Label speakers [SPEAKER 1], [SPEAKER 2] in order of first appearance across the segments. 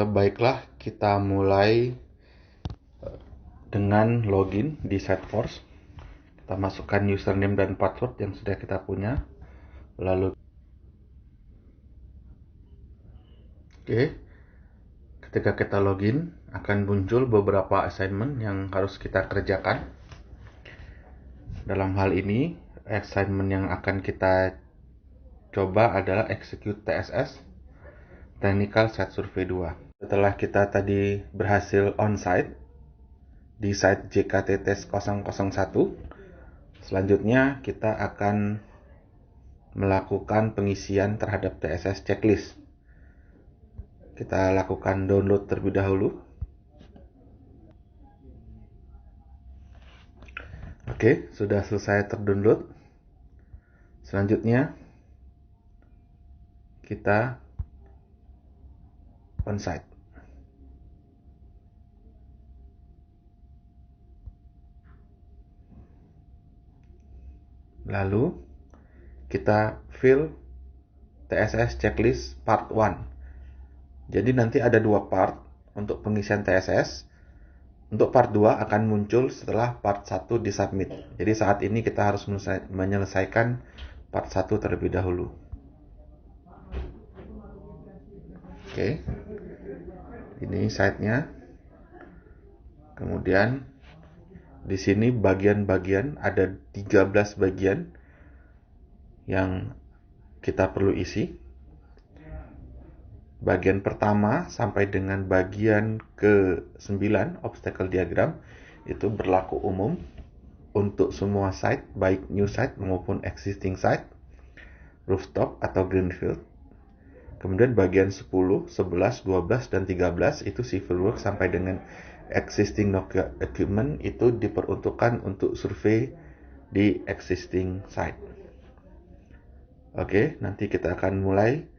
[SPEAKER 1] Baiklah, kita mulai dengan login di Salesforce. Kita masukkan username dan password yang sudah kita punya. Lalu, oke, ketika kita login, akan muncul beberapa assignment yang harus kita kerjakan. Dalam hal ini, assignment yang akan kita coba adalah execute TSS, Technical Site Survey 2. Setelah kita tadi berhasil on-site, di site JKT Test 001, selanjutnya kita akan melakukan pengisian terhadap TSS checklist. Kita lakukan download terlebih dahulu. Oke, sudah selesai terdownload. Selanjutnya kita onsite. Lalu kita fill TSS checklist part 1. Jadi nanti ada 2 part untuk pengisian TSS. Untuk part 2 akan muncul setelah part 1 disubmit. Jadi saat ini kita harus menyelesaikan part 1 terlebih dahulu. Oke. Ini site-nya. Kemudian di sini bagian-bagian ada 13 bagian yang kita perlu isi. Bagian pertama sampai dengan bagian ke-9, obstacle diagram, itu berlaku umum untuk semua site, baik new site maupun existing site, rooftop atau greenfield. Kemudian bagian 10, 11, 12, dan 13 itu civil work sampai dengan existing equipment itu diperuntukkan untuk survei di existing site. Oke, nanti kita akan mulai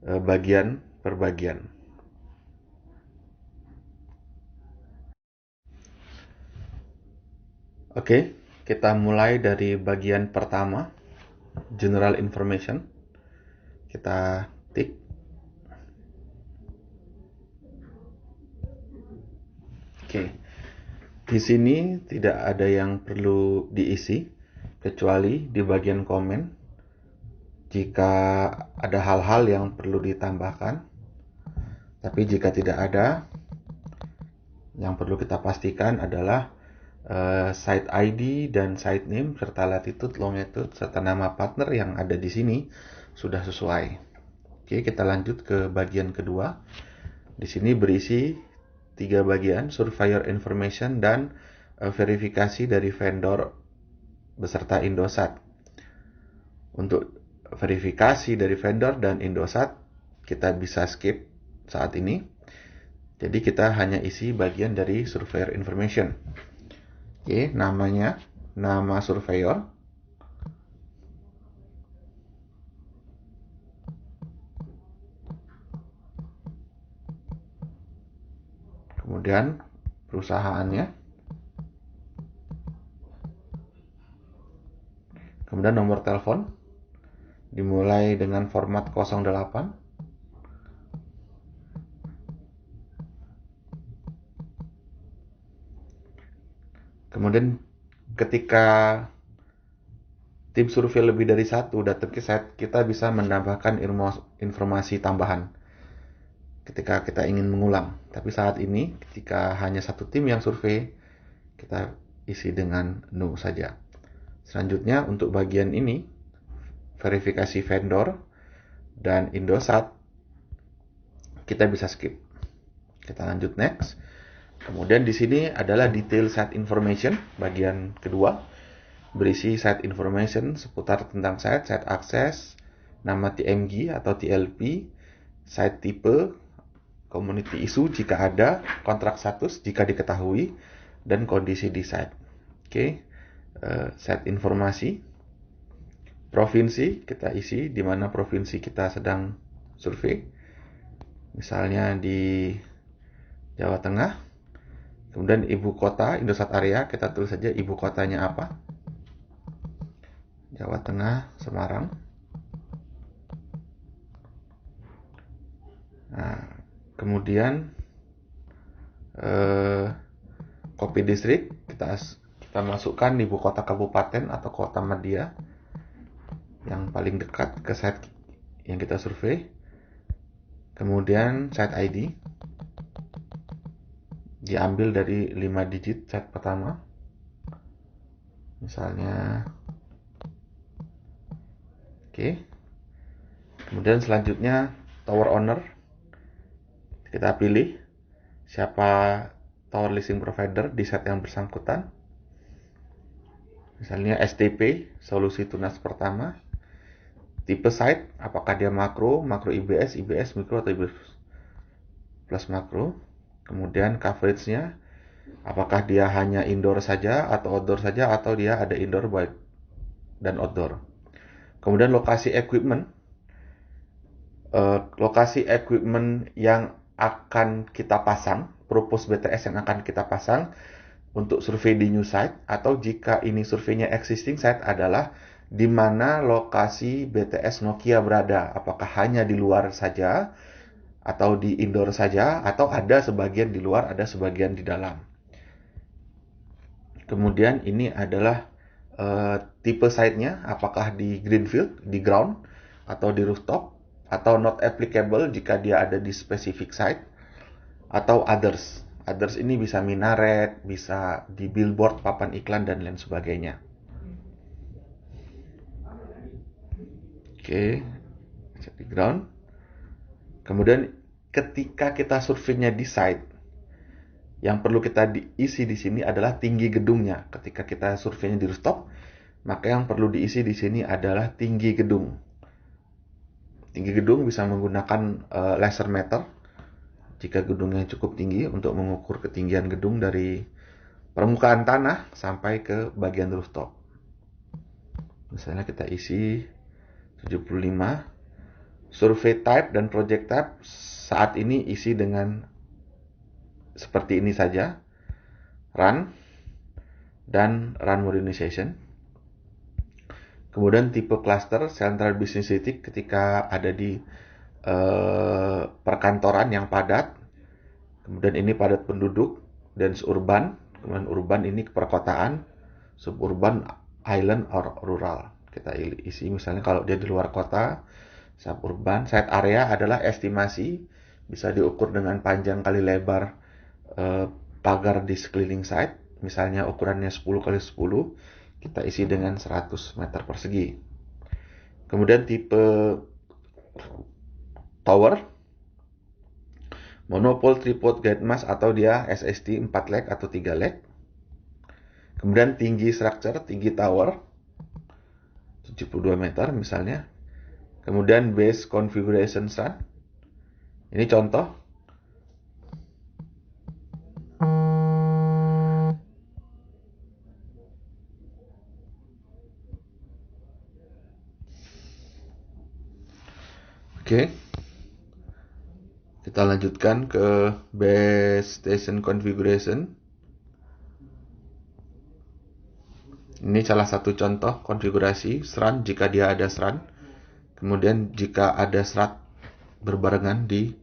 [SPEAKER 1] bagian per bagian. Oke, kita mulai dari bagian pertama, general information. Kita tik. Oke. Di sini tidak ada yang perlu diisi kecuali di bagian komen. Jika ada hal-hal yang perlu ditambahkan, tapi jika tidak ada, yang perlu kita pastikan adalah site ID dan site name serta latitude, longitude serta nama partner yang ada di sini sudah sesuai. Oke, kita lanjut ke bagian kedua. Di sini berisi 3 bagian, surveyor information dan verifikasi dari vendor beserta Indosat. Untuk verifikasi dari vendor dan Indosat kita bisa skip saat ini. Jadi kita hanya isi bagian dari surveyor information. Oke, namanya nama surveyor. Kemudian perusahaannya. Kemudian nomor telepon dimulai dengan format 08. Kemudian ketika tim survei lebih dari 1 datang ke site, kita bisa menambahkan informasi tambahan ketika kita ingin mengulang. Tapi saat ini ketika hanya 1 tim yang survei, kita isi dengan no saja. Selanjutnya untuk bagian ini, verifikasi vendor dan Indosat, kita bisa skip. Kita lanjut next. Kemudian di sini adalah detail site information, bagian kedua. Berisi site information seputar tentang site akses, nama TMG atau TLP, site tipe, community issue jika ada, kontrak status jika diketahui, dan kondisi di site. Oke, site informasi. Provinsi kita isi di mana provinsi kita sedang survei. Misalnya di Jawa Tengah. Kemudian ibu kota, Indosat area, kita tulis saja ibu kotanya apa. Jawa Tengah, Semarang. Nah, Kemudian copy district, kita masukkan ibu kota kabupaten atau kota media yang paling dekat ke site yang kita survei. Kemudian site ID diambil dari 5 digit site pertama. Misalnya oke. Kemudian selanjutnya tower owner. Kita pilih siapa tower leasing provider di site yang bersangkutan. Misalnya STP, solusi tunas pertama. Tipe site, apakah dia makro, makro IBS, IBS mikro atau IBS plus makro. Kemudian coveragenya, apakah dia hanya indoor saja atau outdoor saja, atau dia ada indoor dan outdoor. Kemudian lokasi equipment. Lokasi equipment yang akan kita pasang, propose BTS yang akan kita pasang untuk survei di new site, atau jika ini surveinya existing site adalah di mana lokasi BTS Nokia berada, apakah hanya di luar saja atau di indoor saja, atau ada sebagian di luar, ada sebagian di dalam. Kemudian ini adalah tipe site-nya, apakah di greenfield, di ground, atau di rooftop, atau not applicable jika dia ada di specific site, atau others. Others ini bisa minaret, bisa di billboard, papan iklan, dan lain sebagainya. Oke, di ground. Kemudian ketika kita surveinya di site, yang perlu kita diisi di sini adalah tinggi gedungnya. Ketika kita surveinya di rooftop, maka yang perlu diisi di sini adalah tinggi gedung. Tinggi gedung bisa menggunakan laser meter jika gedungnya cukup tinggi untuk mengukur ketinggian gedung dari permukaan tanah sampai ke bagian rooftop. Misalnya kita isi 75. Survey type dan project type saat ini isi dengan seperti ini saja. Run dan run modernization. Kemudian tipe cluster central business city ketika ada di perkantoran yang padat. Kemudian ini padat penduduk, dense urban. Kemudian urban ini perkotaan, suburban, island, or rural. Kita isi misalnya kalau dia di luar kota, suburban. Site area adalah estimasi, bisa diukur dengan panjang kali lebar pagar di sekeliling site. Misalnya ukurannya 10 kali 10, kita isi dengan 100 meter persegi. Kemudian tipe tower, monopole, tripod, guide mast, atau dia SST 4 leg atau 3 leg. Kemudian tinggi structure, tinggi tower 72 meter misalnya. Kemudian base configuration run. Ini contoh. Oke. Kita lanjutkan ke base station configuration. Ini salah satu contoh konfigurasi SRAN jika dia ada SRAN. Kemudian jika ada SRAT berbarengan di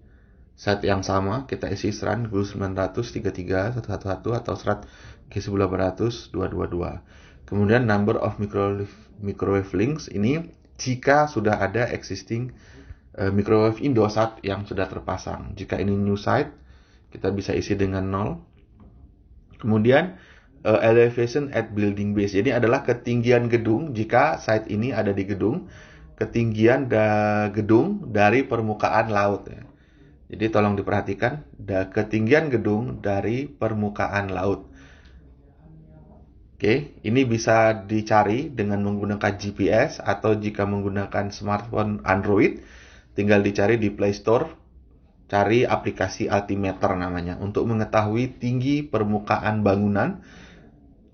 [SPEAKER 1] site yang sama, kita isi SRAN GU900 33111 atau SRAT G1800 222. Kemudian number of microwave links ini jika sudah ada existing microwave Indosat yang sudah terpasang. Jika ini new site, kita bisa isi dengan 0. Kemudian elevation at building base. Jadi adalah ketinggian gedung jika site ini ada di gedung, ketinggian gedung dari permukaan laut. Jadi tolong diperhatikan, ketinggian gedung dari permukaan laut. Oke, ini bisa dicari dengan menggunakan GPS atau jika menggunakan smartphone Android, tinggal dicari di Play Store, cari aplikasi altimeter namanya untuk mengetahui tinggi permukaan bangunan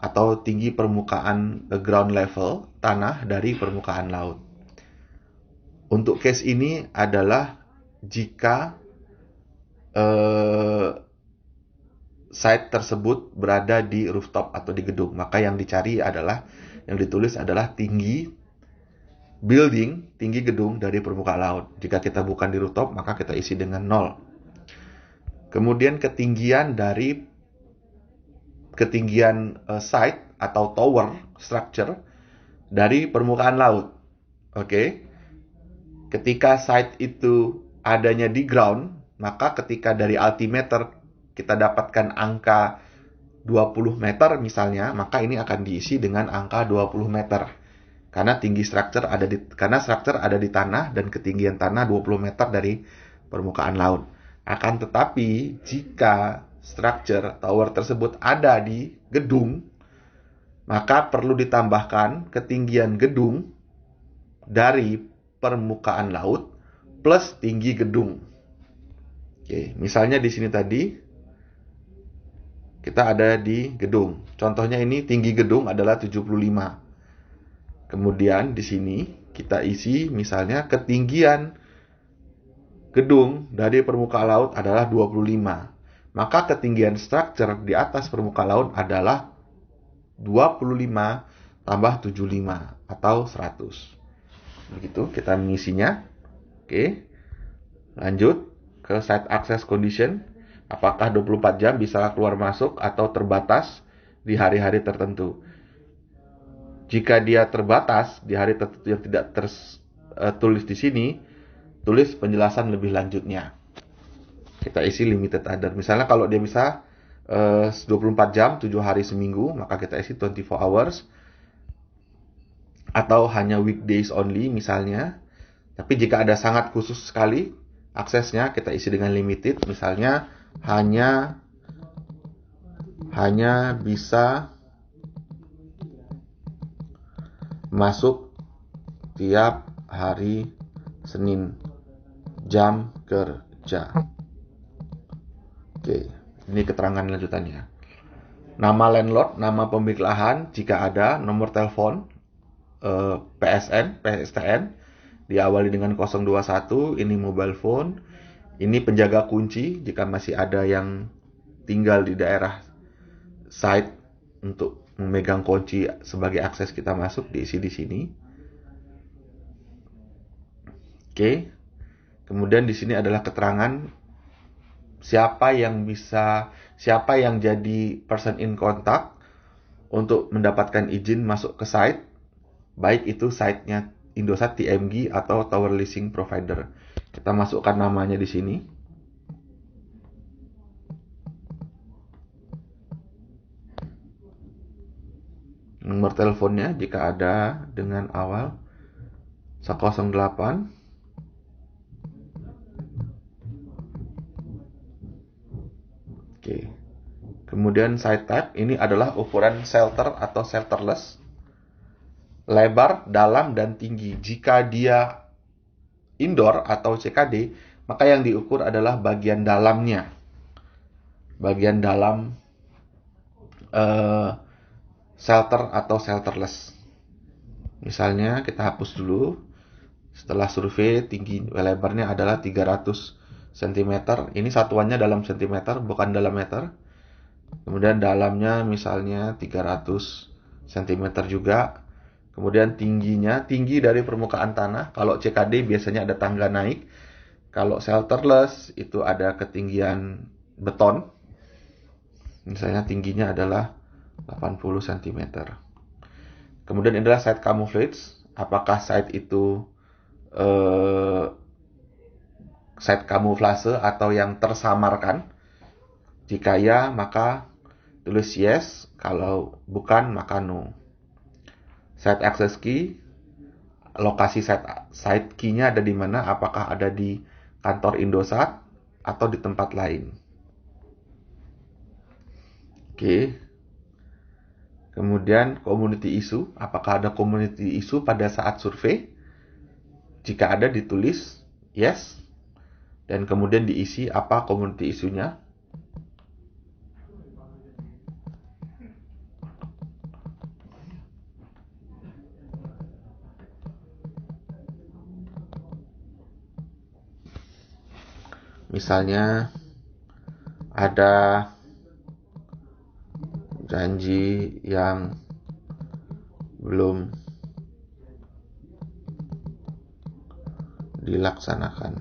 [SPEAKER 1] atau tinggi permukaan ground level tanah dari permukaan laut. Untuk case ini adalah jika site tersebut berada di rooftop atau di gedung, maka yang dicari adalah, yang ditulis adalah tinggi building, tinggi gedung dari permukaan laut. Jika kita bukan di rooftop, maka kita isi dengan 0. kemudian ketinggian site atau tower structure dari permukaan laut. Oke. Ketika site itu adanya di ground, maka ketika dari altimeter kita dapatkan angka 20 meter misalnya, maka ini akan diisi dengan angka 20 meter. Karena struktur ada di tanah dan ketinggian tanah 20 meter dari permukaan laut. Akan tetapi jika struktur tower tersebut ada di gedung, maka perlu ditambahkan ketinggian gedung dari permukaan laut plus tinggi gedung. Oke, misalnya di sini tadi kita ada di gedung. Contohnya ini tinggi gedung adalah 75. Kemudian di sini kita isi misalnya ketinggian gedung dari permukaan laut adalah 25. Maka ketinggian struktur di atas permukaan laut adalah 25 tambah 75 atau 100. Begitu kita mengisinya. Oke. Lanjut ke site access condition. Apakah 24 jam bisa keluar masuk atau terbatas di hari-hari tertentu? Jika dia terbatas di hari tertentu yang tidak tertulis di sini, tulis penjelasan lebih lanjutnya. Kita isi limited other. Misalnya kalau dia bisa 24 jam, 7 hari seminggu, maka kita isi 24 hours. Atau hanya weekdays only misalnya. Tapi jika ada sangat khusus sekali aksesnya, kita isi dengan limited. Misalnya hanya bisa masuk tiap hari Senin jam kerja. Oke, ini keterangan lanjutannya. Nama landlord, nama pemilik lahan jika ada, nomor telepon PSTN diawali dengan 021, ini mobile phone, ini penjaga kunci jika masih ada yang tinggal di daerah site untuk memegang kunci sebagai akses kita masuk, diisi di sini. Oke. Kemudian di sini adalah keterangan siapa yang jadi person in contact untuk mendapatkan izin masuk ke site, baik itu site-nya Indosat TMG atau Tower Leasing Provider. Kita masukkan namanya di sini. Nomor teleponnya jika ada dengan awal 108. Oke. Kemudian site type ini adalah ukuran shelter atau shelterless. Lebar, dalam, dan tinggi. Jika dia indoor atau CKD, maka yang diukur adalah bagian dalamnya. Bagian dalam shelter atau shelterless. Misalnya kita hapus dulu. Setelah survei, tinggi lebarnya adalah 300 cm. Ini satuannya dalam cm, bukan dalam meter. Kemudian dalamnya misalnya 300 cm juga. Kemudian tinggi dari permukaan tanah. Kalau CKD biasanya ada tangga naik. Kalau shelterless itu ada ketinggian beton. Misalnya tingginya adalah 80 cm. Kemudian adalah site camouflage. Apakah site itu site kamuflase atau yang tersamarkan? Jika ya, maka tulis yes. Kalau bukan, maka no. Site access key, lokasi site key-nya ada di mana? Apakah ada di kantor Indosat atau di tempat lain? Oke. Kemudian community issue, apakah ada community issue pada saat survei? Jika ada, ditulis yes. Dan kemudian diisi apa community issue-nya. Misalnya ada janji yang belum dilaksanakan.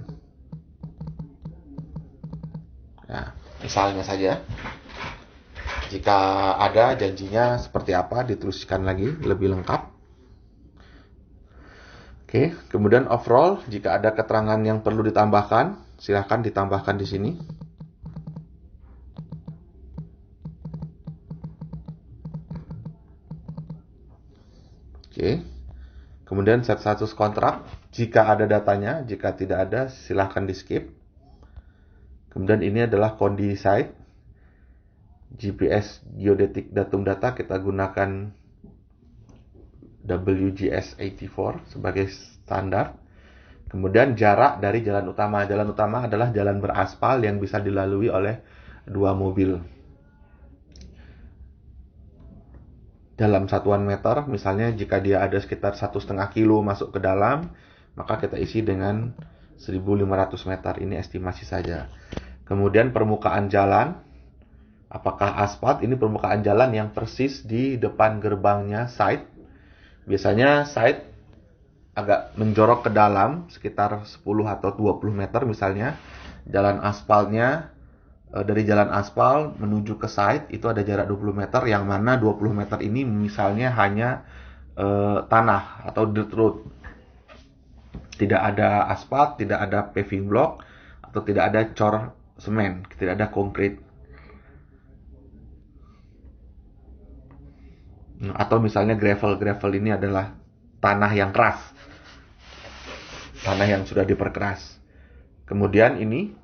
[SPEAKER 1] Nah, misalnya saja, jika ada janjinya seperti apa, dituliskan lagi lebih lengkap. Oke, kemudian overall, jika ada keterangan yang perlu ditambahkan, silahkan ditambahkan di sini. Oke, kemudian set status kontrak, jika ada datanya, jika tidak ada, silahkan di skip. Kemudian ini adalah kondisi site, GPS geodetic datum data, kita gunakan WGS84 sebagai standar. Kemudian jarak dari jalan utama. Jalan utama adalah jalan beraspal yang bisa dilalui oleh 2 mobil. Dalam satuan meter, misalnya jika dia ada sekitar 1,5 kilo masuk ke dalam, maka kita isi dengan 1.500 meter. Ini estimasi saja. Kemudian permukaan jalan, apakah aspal? Ini permukaan jalan yang persis di depan gerbangnya site. Biasanya site agak menjorok ke dalam sekitar 10 atau 20 meter misalnya. Jalan aspalnya, dari jalan aspal menuju ke site itu ada jarak 20 meter, yang mana 20 meter ini misalnya hanya tanah atau dirt road. Tidak ada aspal, tidak ada paving block, atau tidak ada cor semen, tidak ada konkrit. Atau misalnya gravel ini adalah tanah yang keras, tanah yang sudah diperkeras. Kemudian ini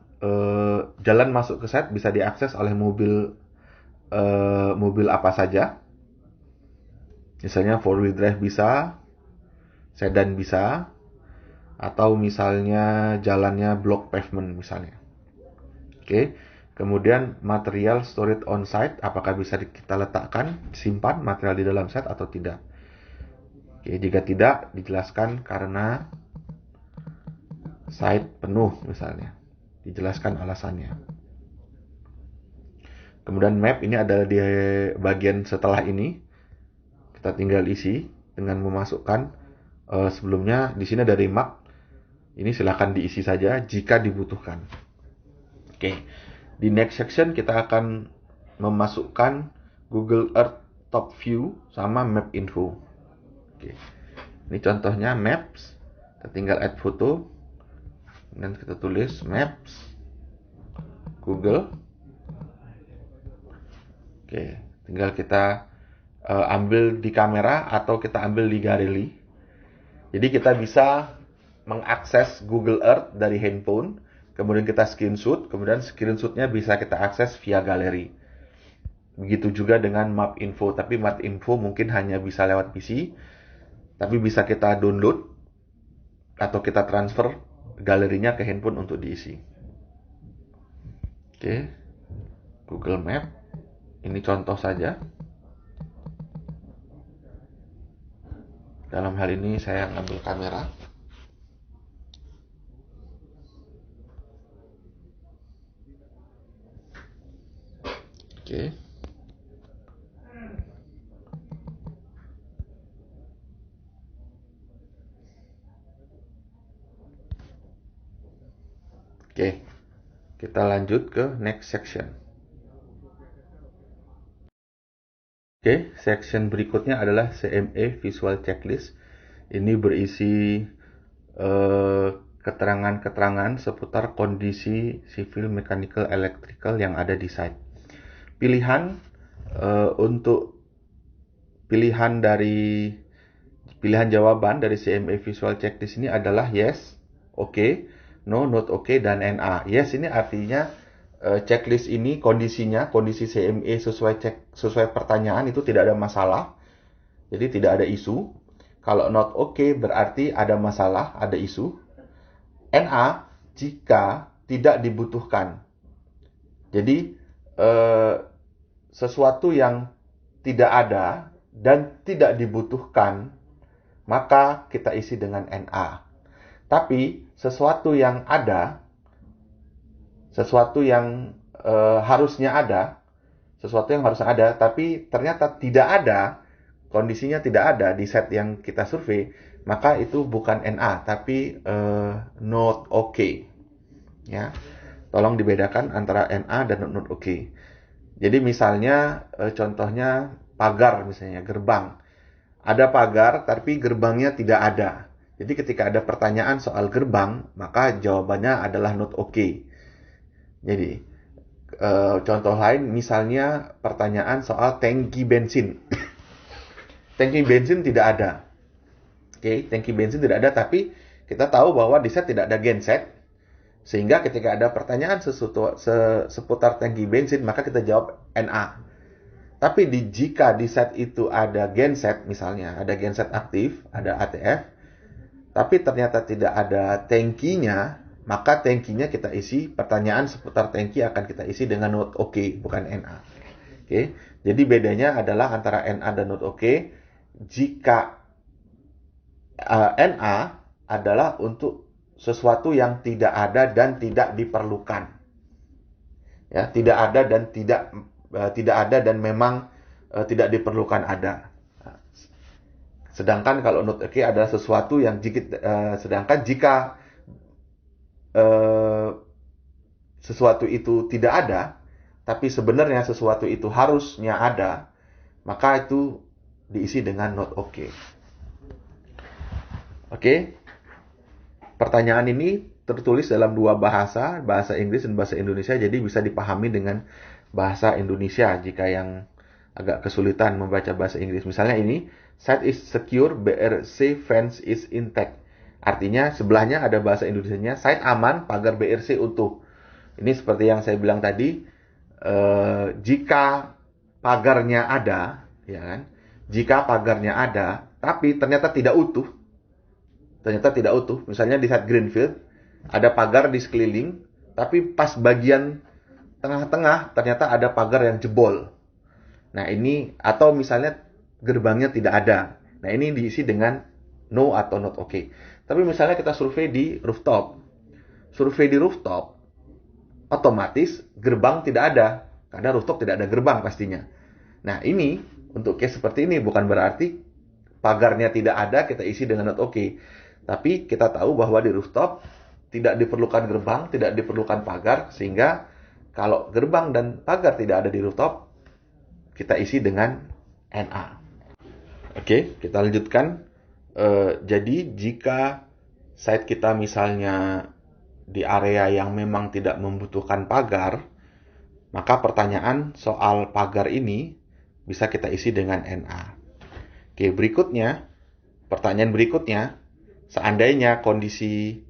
[SPEAKER 1] jalan masuk ke site bisa diakses oleh mobil apa saja. Misalnya 4-wheel drive bisa, sedan bisa, atau misalnya jalannya block pavement misalnya. Oke. Kemudian material storage on site, apakah bisa kita letakkan, simpan material di dalam site atau tidak. Oke, jika tidak, dijelaskan karena site penuh misalnya. Dijelaskan alasannya. Kemudian map ini adalah di bagian setelah ini. Kita tinggal isi dengan memasukkan sebelumnya di sini dari map. Ini silahkan diisi saja jika dibutuhkan. Oke. Di next section kita akan memasukkan Google Earth Top View sama Map Info. Oke. Ini contohnya Maps. Kita tinggal add foto. Dan kita tulis Maps Google. Oke. Tinggal kita ambil di kamera atau kita ambil di galeri. Jadi kita bisa mengakses Google Earth dari handphone. Kemudian kita screenshot, kemudian screenshotnya bisa kita akses via galeri. Begitu juga dengan Map Info, tapi Map Info mungkin hanya bisa lewat PC, tapi bisa kita download atau kita transfer galerinya ke handphone untuk diisi. Oke, Google Map, ini contoh saja. Dalam hal ini saya ngambil kamera. Oke. Oke. Kita lanjut ke next section. Oke, section berikutnya adalah CME Visual Checklist. Ini berisi keterangan-keterangan seputar kondisi civil, mechanical, electrical yang ada di site. Pilihan untuk pilihan jawaban dari CME Visual Checklist ini adalah yes, okay, no, not okay, dan NA. Yes ini artinya checklist ini kondisi CME sesuai pertanyaan itu tidak ada masalah. Jadi tidak ada isu. Kalau not okay berarti ada masalah, ada isu. NA jika tidak dibutuhkan. Jadi sesuatu yang tidak ada dan tidak dibutuhkan, maka kita isi dengan NA. Tapi sesuatu yang ada, sesuatu yang harusnya ada, tapi ternyata tidak ada, kondisinya tidak ada di set yang kita survei, maka itu bukan NA, tapi not okay. Ya. Tolong dibedakan antara NA dan not oke. Jadi misalnya contohnya pagar, misalnya gerbang. Ada pagar tapi gerbangnya tidak ada. Jadi ketika ada pertanyaan soal gerbang, maka jawabannya adalah not oke. Jadi contoh lain misalnya pertanyaan soal tangki bensin. Tangki bensin tidak ada. Oke, tangki bensin tidak ada, tapi kita tahu bahwa di set tidak ada genset. Sehingga ketika ada pertanyaan seputar tangki bensin, maka kita jawab NA. Tapi jika di set itu ada genset, misalnya ada genset aktif, ada ATF, tapi ternyata tidak ada tangkinya, maka tangkinya kita isi, pertanyaan seputar tangki akan kita isi dengan not oke, bukan NA. Oke, jadi bedanya adalah antara NA dan not oke. Jika NA adalah untuk sesuatu yang tidak ada dan tidak diperlukan. Ya, tidak ada dan tidak ada dan memang tidak diperlukan ada. Sedangkan kalau not oke adalah sesuatu yang sedangkan jika sesuatu itu tidak ada, tapi sebenarnya sesuatu itu harusnya ada, maka itu diisi dengan not oke. Oke. Pertanyaan ini tertulis dalam dua bahasa, bahasa Inggris dan bahasa Indonesia, jadi bisa dipahami dengan bahasa Indonesia jika yang agak kesulitan membaca bahasa Inggris. Misalnya ini, site is secure, BRC fence is intact. Artinya sebelahnya ada bahasa Indonesianya, site aman, pagar BRC utuh. Ini seperti yang saya bilang tadi, jika pagarnya ada, ya kan? Jika pagarnya ada, tapi ternyata tidak utuh, misalnya di site Greenfield, ada pagar di sekeliling, tapi pas bagian tengah-tengah ternyata ada pagar yang jebol. Nah ini, atau misalnya gerbangnya tidak ada. Nah ini diisi dengan no atau not okay. Tapi misalnya kita survei di rooftop. Otomatis gerbang tidak ada. Karena rooftop tidak ada gerbang pastinya. Nah ini, untuk case seperti ini bukan berarti pagarnya tidak ada, kita isi dengan not okay. Tapi kita tahu bahwa di rooftop tidak diperlukan gerbang, tidak diperlukan pagar, sehingga kalau gerbang dan pagar tidak ada di rooftop, kita isi dengan NA. Oke, kita lanjutkan. Jadi jika site kita misalnya di area yang memang tidak membutuhkan pagar, maka pertanyaan soal pagar ini bisa kita isi dengan NA. Oke, pertanyaan berikutnya, seandainya kondisi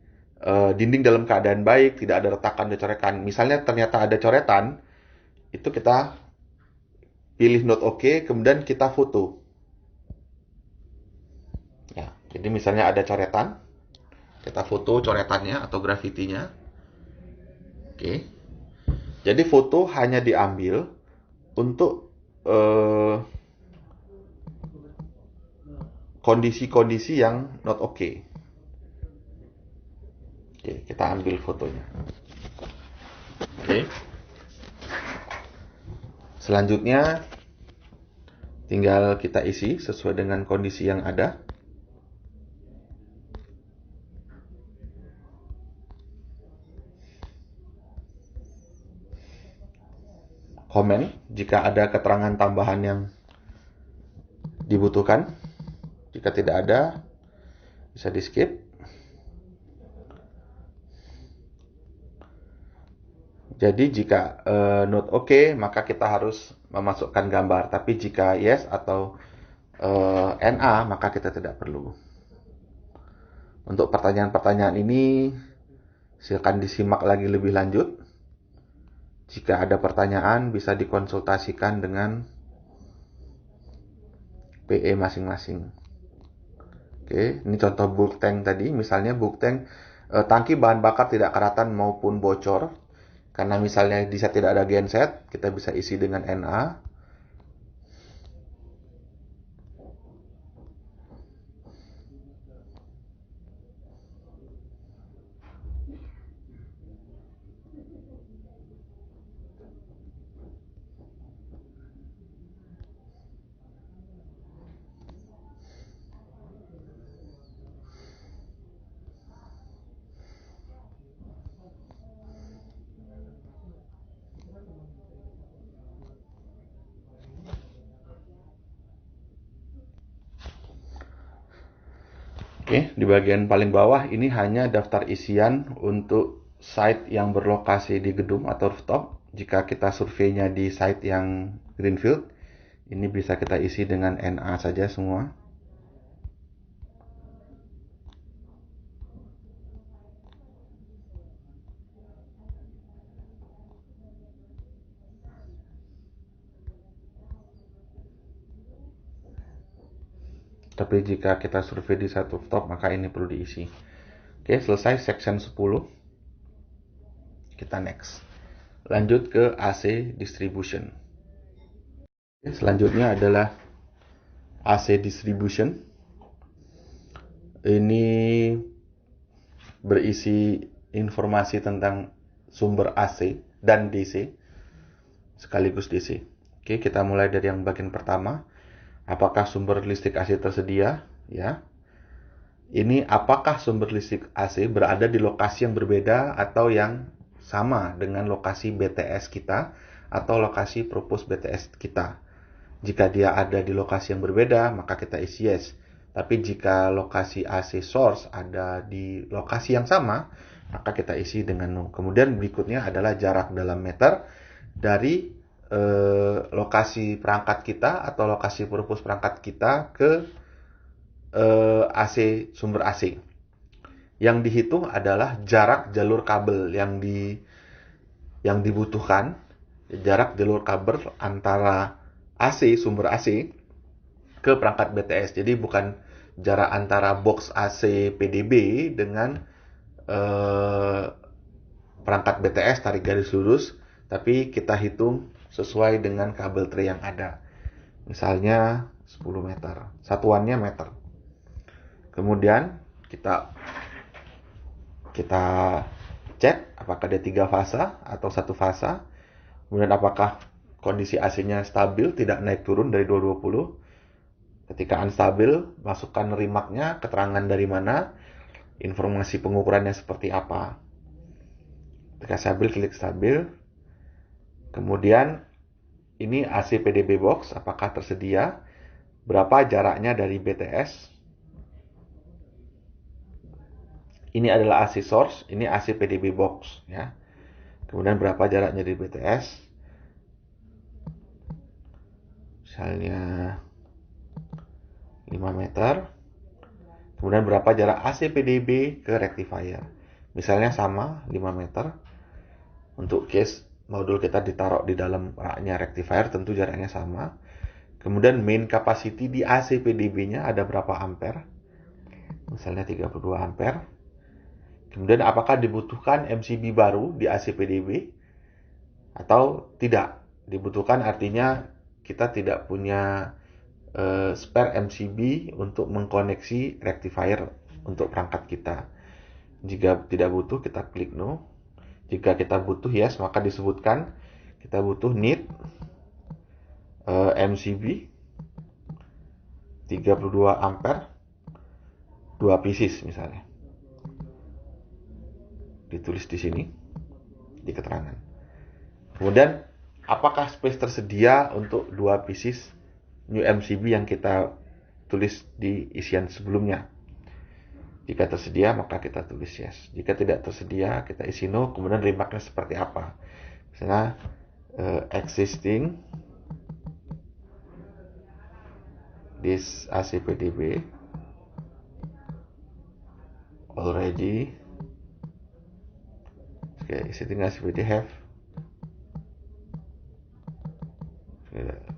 [SPEAKER 1] dinding dalam keadaan baik, tidak ada retakan dan coretan. Misalnya ternyata ada coretan, itu kita pilih not oke, kemudian kita foto. Ya, jadi misalnya ada coretan, kita foto coretannya atau grafitinya. Oke. Jadi foto hanya diambil untuk kondisi-kondisi yang not oke. Oke, kita ambil fotonya. Oke. Selanjutnya tinggal kita isi sesuai dengan kondisi yang ada. Komen jika ada keterangan tambahan yang dibutuhkan. Jika tidak ada, bisa di skip. Jadi jika not oke, maka kita harus memasukkan gambar. Tapi jika yes atau NA, maka kita tidak perlu. Untuk pertanyaan-pertanyaan ini, silakan disimak lagi lebih lanjut. Jika ada pertanyaan, bisa dikonsultasikan dengan PE masing-masing. Oke, ini contoh bulk tank tadi. Misalnya bulk tank, tangki bahan bakar tidak karatan maupun bocor. Karena misalnya di set tidak ada genset, kita bisa isi dengan NA. Oke, di bagian paling bawah ini hanya daftar isian untuk site yang berlokasi di gedung atau rooftop. Jika kita surveinya di site yang greenfield, ini bisa kita isi dengan NA saja semua. Tapi jika kita survei di satu rooftop, maka ini perlu diisi. Oke, selesai section 10. Kita next. Lanjut ke AC distribution. Selanjutnya adalah AC distribution. Ini berisi informasi tentang sumber AC dan DC sekaligus DC. Oke, kita mulai dari yang bagian pertama. Apakah sumber listrik AC tersedia? Ya. Ini apakah sumber listrik AC berada di lokasi yang berbeda atau yang sama dengan lokasi BTS kita atau lokasi propose BTS kita. Jika dia ada di lokasi yang berbeda, maka kita isi yes. Tapi jika lokasi AC source ada di lokasi yang sama, maka kita isi dengan no. Kemudian berikutnya adalah jarak dalam meter dari lokasi perangkat kita atau lokasi propose perangkat kita ke AC sumber AC. Yang dihitung adalah jarak jalur kabel yang dibutuhkan, jarak jalur kabel antara AC sumber AC ke perangkat BTS. Jadi bukan jarak antara box AC PDB dengan perangkat BTS tarik garis lurus, tapi kita hitung sesuai dengan kabel tray yang ada. Misalnya 10 meter. Satuannya meter. Kemudian kita cek apakah dia 3 fasa atau 1 fasa. Kemudian apakah kondisi AC-nya stabil, tidak naik turun dari 220. Ketika unstabil, masukkan remark-nya, keterangan dari mana, informasi pengukurannya seperti apa. Ketika stabil, klik stabil. Kemudian ini AC PDB box, apakah tersedia? Berapa jaraknya dari BTS? Ini adalah AC source, ini AC PDB box, ya. Kemudian berapa jaraknya dari BTS? Misalnya 5 meter. Kemudian berapa jarak AC PDB ke rectifier? Misalnya sama 5 meter. Untuk case modul kita ditaruh di dalam raknya rectifier, tentu jaraknya sama. Kemudian main capacity di AC PDB-nya ada berapa ampere? Misalnya 32 ampere. Kemudian apakah dibutuhkan MCB baru di AC PDB atau tidak? Dibutuhkan artinya kita tidak punya spare MCB untuk mengkoneksi rectifier untuk perangkat kita. Jika tidak butuh, kita klik no. Jika kita butuh yes, maka disebutkan kita butuh need MCB 32 ampere 2 pieces misalnya. Ditulis di sini di keterangan. Kemudian apakah space tersedia untuk 2 pieces new MCB yang kita tulis di isian sebelumnya? Jika tersedia, maka kita tulis yes. Jika tidak tersedia, kita isi no. Kemudian remarknya seperti apa? Misalnya existing this AC PDB already existing AC PDB have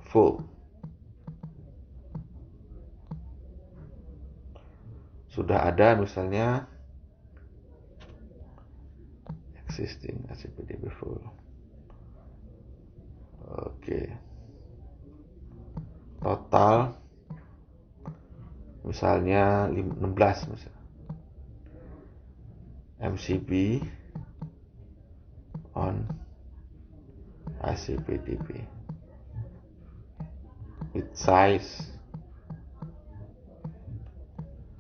[SPEAKER 1] full. Sudah ada misalnya existing AC PDB full. Oke. Total misalnya 16 misalnya. MCB on AC PDB with size.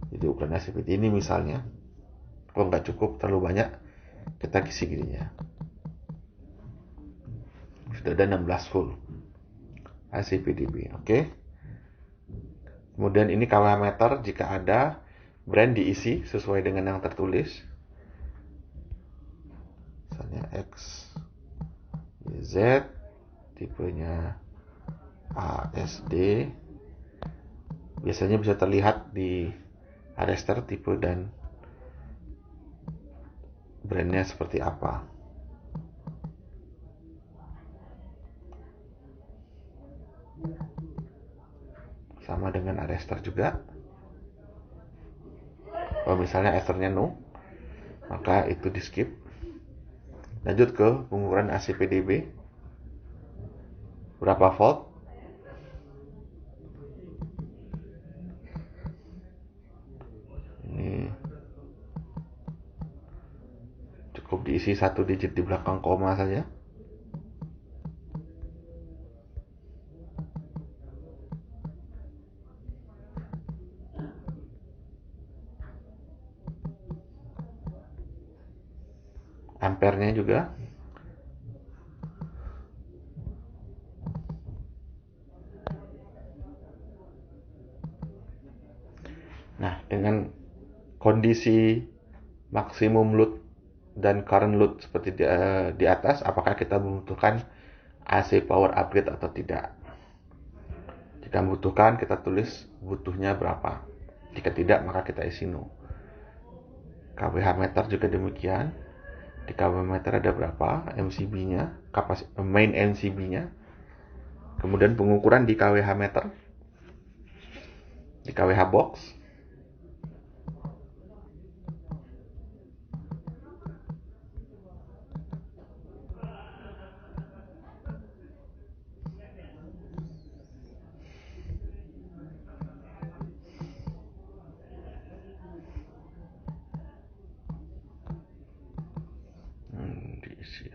[SPEAKER 1] Jadi ukuran AC PDB ini misalnya, kalau nggak cukup terlalu banyak, kita isi gininya. Sudah ada 16 full AC PDB, oke. Kemudian ini kW meter jika ada, brand diisi sesuai dengan yang tertulis. Misalnya X, Y, Z, tipenya ASD. Biasanya bisa terlihat di arrester tipe dan brandnya seperti apa. Sama dengan arrester juga. Kalau misalnya esternya no, maka itu di skip. Lanjut ke pengukuran ACPDB. Berapa volt? Ini cukup diisi 1 digit di belakang koma saja. Ampernya juga. Nah, dengan kondisi maksimum load dan current load seperti di atas, apakah kita membutuhkan AC power upgrade atau tidak? Jika membutuhkan, kita tulis butuhnya berapa. Jika tidak, maka kita isi no. KWH meter juga demikian. Di KWH meter ada berapa MCB-nya, main MCB-nya. Kemudian pengukuran di KWH meter, di KWH box. Diisi.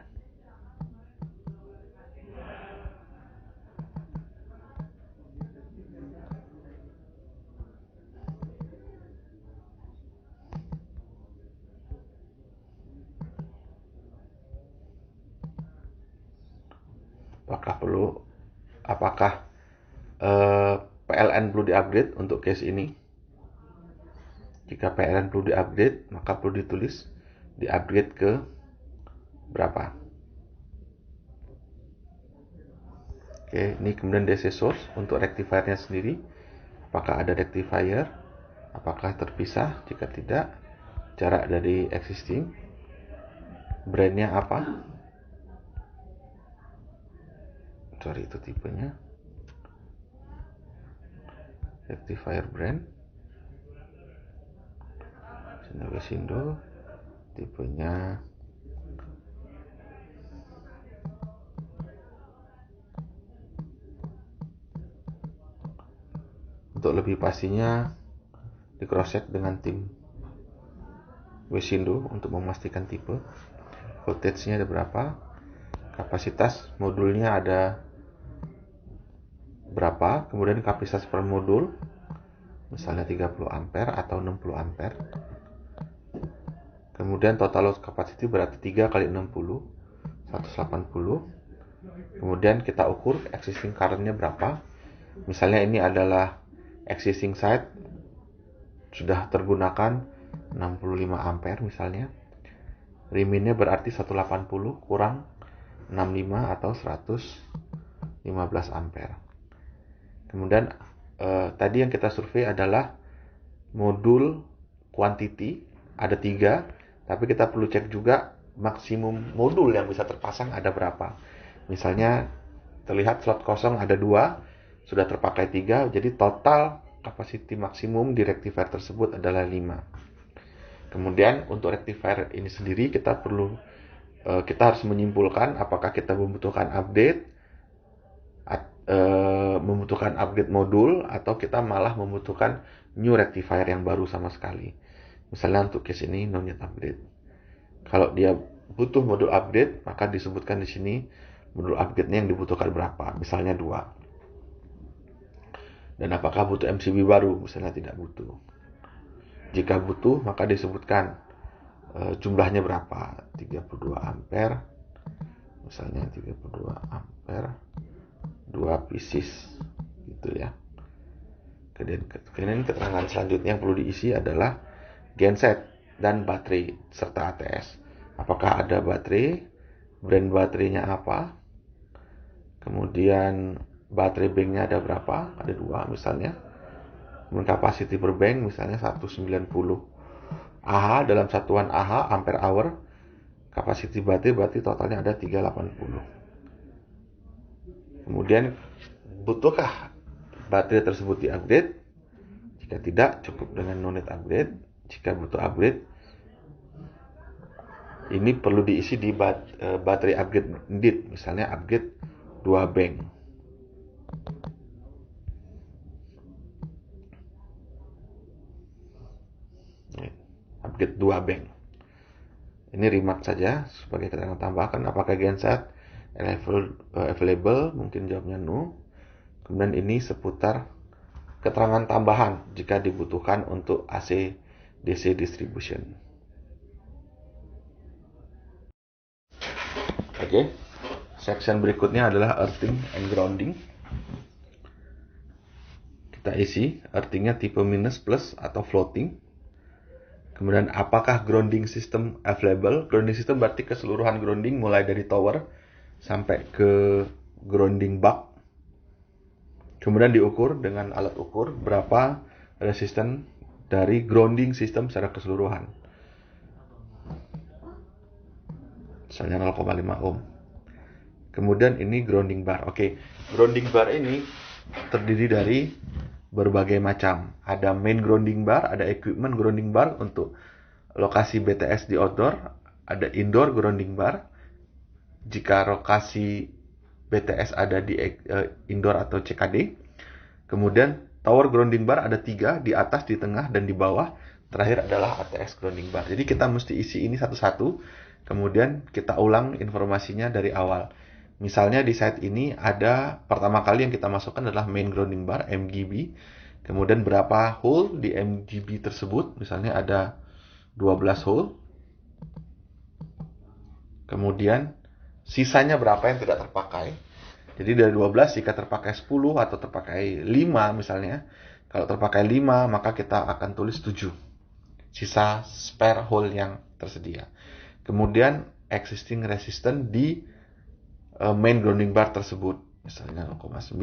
[SPEAKER 1] Apakah PLN perlu diupgrade untuk case ini? Jika PLN perlu diupgrade, maka perlu ditulis diupgrade ke berapa. Oke, ini kemudian DC source untuk rectifiernya sendiri. Apakah ada rectifier? Apakah terpisah? Jika tidak, jarak dari existing. Brandnya apa? Sorry, itu tipenya. Rectifier brand. Wesindo. Tipenya untuk lebih pastinya di cross check dengan tim Wesindo untuk memastikan tipe. Voltage-nya ada berapa? Kapasitas modulnya ada berapa? Kemudian kapasitas per modul misalnya 30 ampere atau 60 ampere. Kemudian total load capacity berarti 3 kali 60 180. Kemudian kita ukur existing current-nya berapa. Misalnya ini adalah existing side sudah tergunakan 65 ampere misalnya. Remain-nya berarti 180 kurang 65 atau 115 ampere. Kemudian tadi yang kita survei adalah modul quantity, ada 3, tapi kita perlu cek juga maksimum modul yang bisa terpasang ada berapa. Misalnya terlihat slot kosong ada 2, sudah terpakai 3, jadi total capacity maksimum di rectifier tersebut adalah 5. Kemudian untuk rectifier ini sendiri kita harus menyimpulkan apakah kita membutuhkan upgrade modul atau kita malah membutuhkan new rectifier yang baru sama sekali. Misalnya untuk case ini no need upgrade. Kalau dia butuh modul upgrade, maka disebutkan di sini modul upgrade-nya yang dibutuhkan berapa, misalnya 2. Dan apakah butuh MCB baru, misalnya tidak butuh. Jika butuh, maka disebutkan jumlahnya berapa, 32 ampere, misalnya 32 ampere, 2 pieces, gitu ya. Kemudian keterangan selanjutnya yang perlu diisi adalah genset dan baterai serta ATS. Apakah ada baterai, brand baterainya apa, kemudian baterai banknya ada berapa, ada 2 misalnya, kemudian capacity per bank misalnya 190 Ah dalam satuan Ah ampere hour, capacity baterai berarti totalnya ada 380. Kemudian butuhkah baterai tersebut di-upgrade? Jika tidak, cukup dengan no need upgrade. Jika butuh upgrade, ini perlu diisi di baterai upgrade need, misalnya upgrade 2 bank. Upgrade 2 bank. Ini remark saja sebagai keterangan tambahan. Apakah genset available? Mungkin jawabnya no. Kemudian ini seputar keterangan tambahan jika dibutuhkan untuk AC DC distribution. Oke. Section berikutnya adalah earthing and grounding. Kita isi earthingnya tipe minus, plus, atau floating. Kemudian apakah grounding system available? Grounding system berarti keseluruhan grounding mulai dari tower sampai ke grounding box. Kemudian diukur dengan alat ukur berapa resisten dari grounding system secara keseluruhan. Misalnya 0,5 ohm. Kemudian ini grounding bar. Oke, grounding bar ini terdiri dari berbagai macam. Ada main grounding bar, ada equipment grounding bar untuk lokasi BTS di outdoor, ada indoor grounding bar. Jika lokasi BTS ada di indoor atau CKD. Kemudian tower grounding bar ada 3, di atas, di tengah, dan di bawah. Terakhir adalah ATS grounding bar. Jadi kita mesti isi ini satu-satu, kemudian kita ulang informasinya dari awal. Misalnya di site ini ada pertama kali yang kita masukkan adalah main grounding bar MGB. Kemudian berapa hole di MGB tersebut? Misalnya ada 12 hole. Kemudian sisanya berapa yang tidak terpakai. Jadi dari 12 jika terpakai 10 atau terpakai 5 misalnya. Kalau terpakai 5 maka kita akan tulis 7. Sisa spare hole yang tersedia. Kemudian existing resistance di main grounding bar tersebut, misalnya 0,9,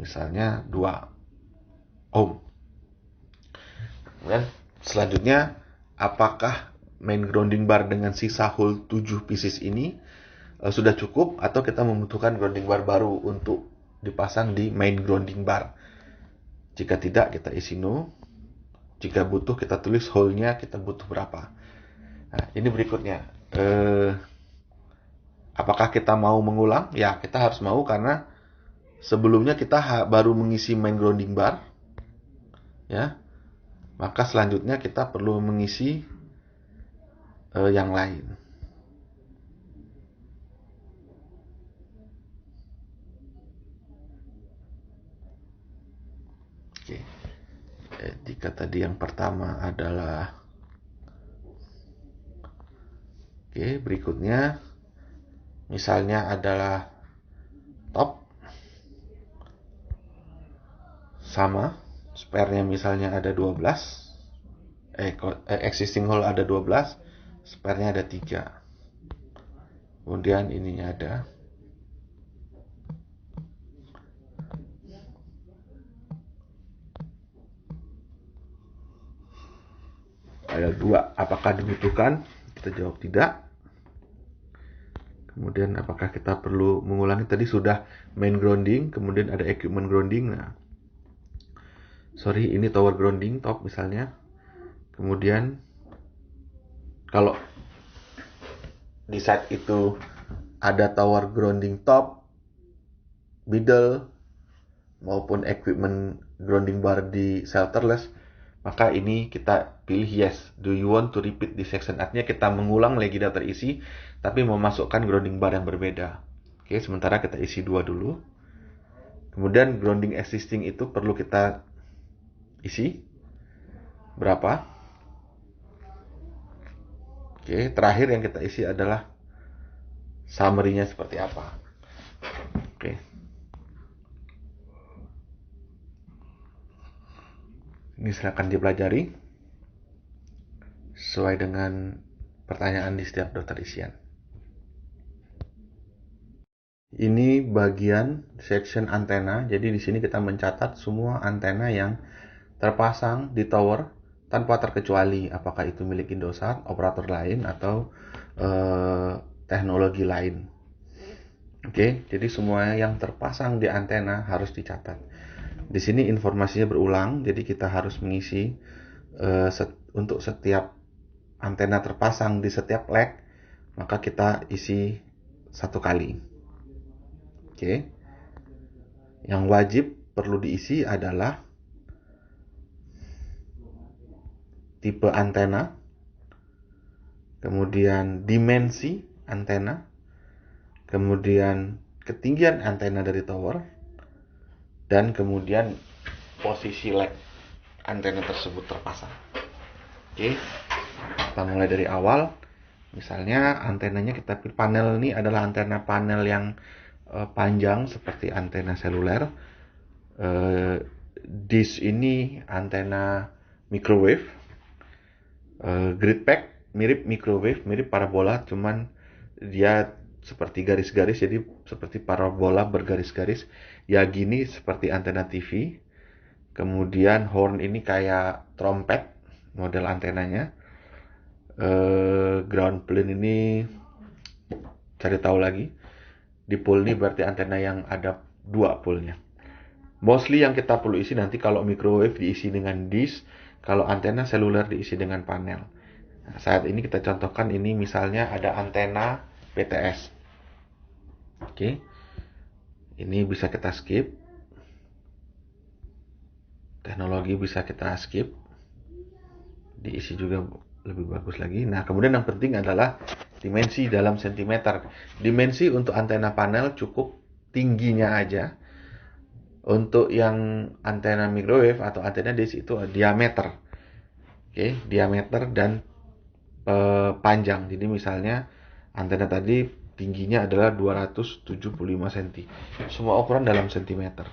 [SPEAKER 1] misalnya 2 ohm. Kemudian selanjutnya, apakah main grounding bar dengan sisa hole 7 pieces ini sudah cukup atau kita membutuhkan grounding bar baru untuk dipasang di main grounding bar. Jika tidak, kita isi no. Jika butuh, kita tulis hole-nya kita butuh berapa. Nah, ini berikutnya. Apakah kita mau mengulang? Ya, kita harus mau karena sebelumnya kita baru mengisi main grounding bar. Ya. Maka selanjutnya kita perlu mengisi yang lain. Oke. Jika tadi yang pertama adalah berikutnya misalnya adalah top sama spare-nya misalnya ada 12, existing hole ada 12, spare-nya ada 3. Kemudian ininya ada 2. Apakah dibutuhkan? Kita jawab tidak. Kemudian apakah kita perlu mengulangi? Tadi sudah main grounding, kemudian ada equipment grounding. Nah, ini tower grounding top misalnya. Kemudian kalau di site itu ada tower grounding top, middle, maupun equipment grounding bar di shelterless, maka ini kita pilih yes. Do you want to repeat this section? Artinya kita mengulang lagi data terisi, tapi memasukkan grounding bar yang berbeda. Oke, sementara kita isi 2 dulu. Kemudian grounding existing itu perlu kita isi berapa. Oke, terakhir yang kita isi adalah summary-nya seperti apa. Oke. Ini silakan dipelajari sesuai dengan pertanyaan di setiap daftar isian. Ini bagian section antena. Jadi di sini kita mencatat semua antena yang terpasang di tower tanpa terkecuali apakah itu milik Indosat, operator lain atau teknologi lain. Oke, jadi semua yang terpasang di antena harus dicatat. Di sini informasinya berulang, jadi kita harus mengisi untuk setiap antena terpasang di setiap leg, maka kita isi 1 kali. Oke. Yang wajib perlu diisi adalah tipe antena, kemudian dimensi antena, kemudian ketinggian antena dari tower, dan kemudian posisi leg antena tersebut terpasang. Oke, kita mulai dari awal. Misalnya antenanya kita pilih, panel ini adalah antena panel yang panjang seperti antena seluler. Dish ini antena microwave. Grid pack mirip microwave, mirip parabola, cuman dia seperti garis-garis, jadi seperti parabola bergaris-garis. Ya gini seperti antena TV. Kemudian horn ini kayak trompet model antenanya. Ground plane ini cari tahu lagi. Dipole ini berarti antena yang ada 2 pole-nya. Mostly yang kita perlu isi nanti kalau microwave diisi dengan dish, kalau antena seluler diisi dengan panel. Nah, saat ini kita contohkan ini misalnya ada antena PTS. Oke. Ini bisa kita skip. Teknologi bisa kita skip. Diisi juga lebih bagus lagi. Nah, kemudian yang penting adalah dimensi dalam sentimeter. Dimensi untuk antena panel cukup tingginya aja. Untuk yang antena microwave atau antena dish itu diameter. Oke, diameter dan panjang. Jadi misalnya antena tadi tingginya adalah 275 cm. Semua ukuran dalam sentimeter.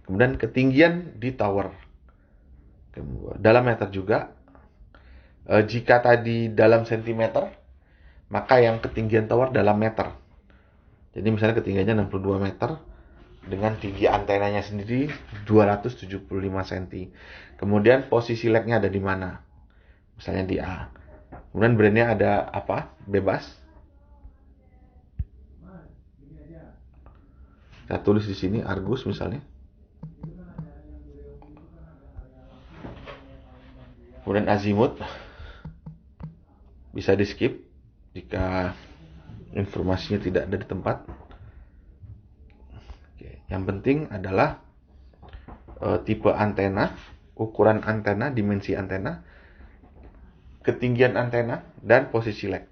[SPEAKER 1] Kemudian ketinggian di tower dalam meter juga. Jika tadi dalam sentimeter, maka yang ketinggian tower dalam meter. Jadi misalnya ketinggiannya 62 meter dengan tinggi antenanya sendiri 275 cm. Kemudian posisi legnya ada di mana? Misalnya di A. Kemudian brandnya ada apa? Bebas. Saya tulis di sini Argus misalnya. Kemudian azimut bisa di skip jika informasinya tidak ada di tempat. Oke. Yang penting adalah tipe antena, ukuran antena, dimensi antena, ketinggian antena, dan posisi leg.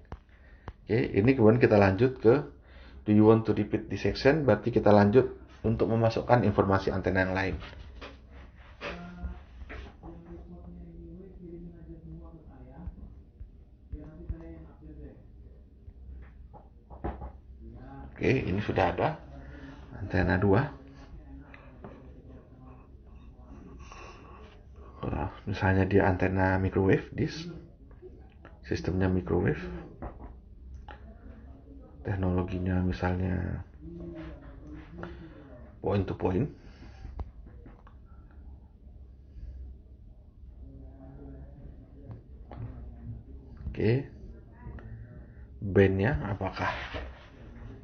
[SPEAKER 1] Oke, ini kemudian kita lanjut ke do you want to repeat this section? Berarti kita lanjut untuk memasukkan informasi antena yang lain. Oke, ini sudah ada antena 2. Misalnya dia antena microwave dish, sistemnya microwave, teknologinya misalnya point to point. Oke, bandnya apakah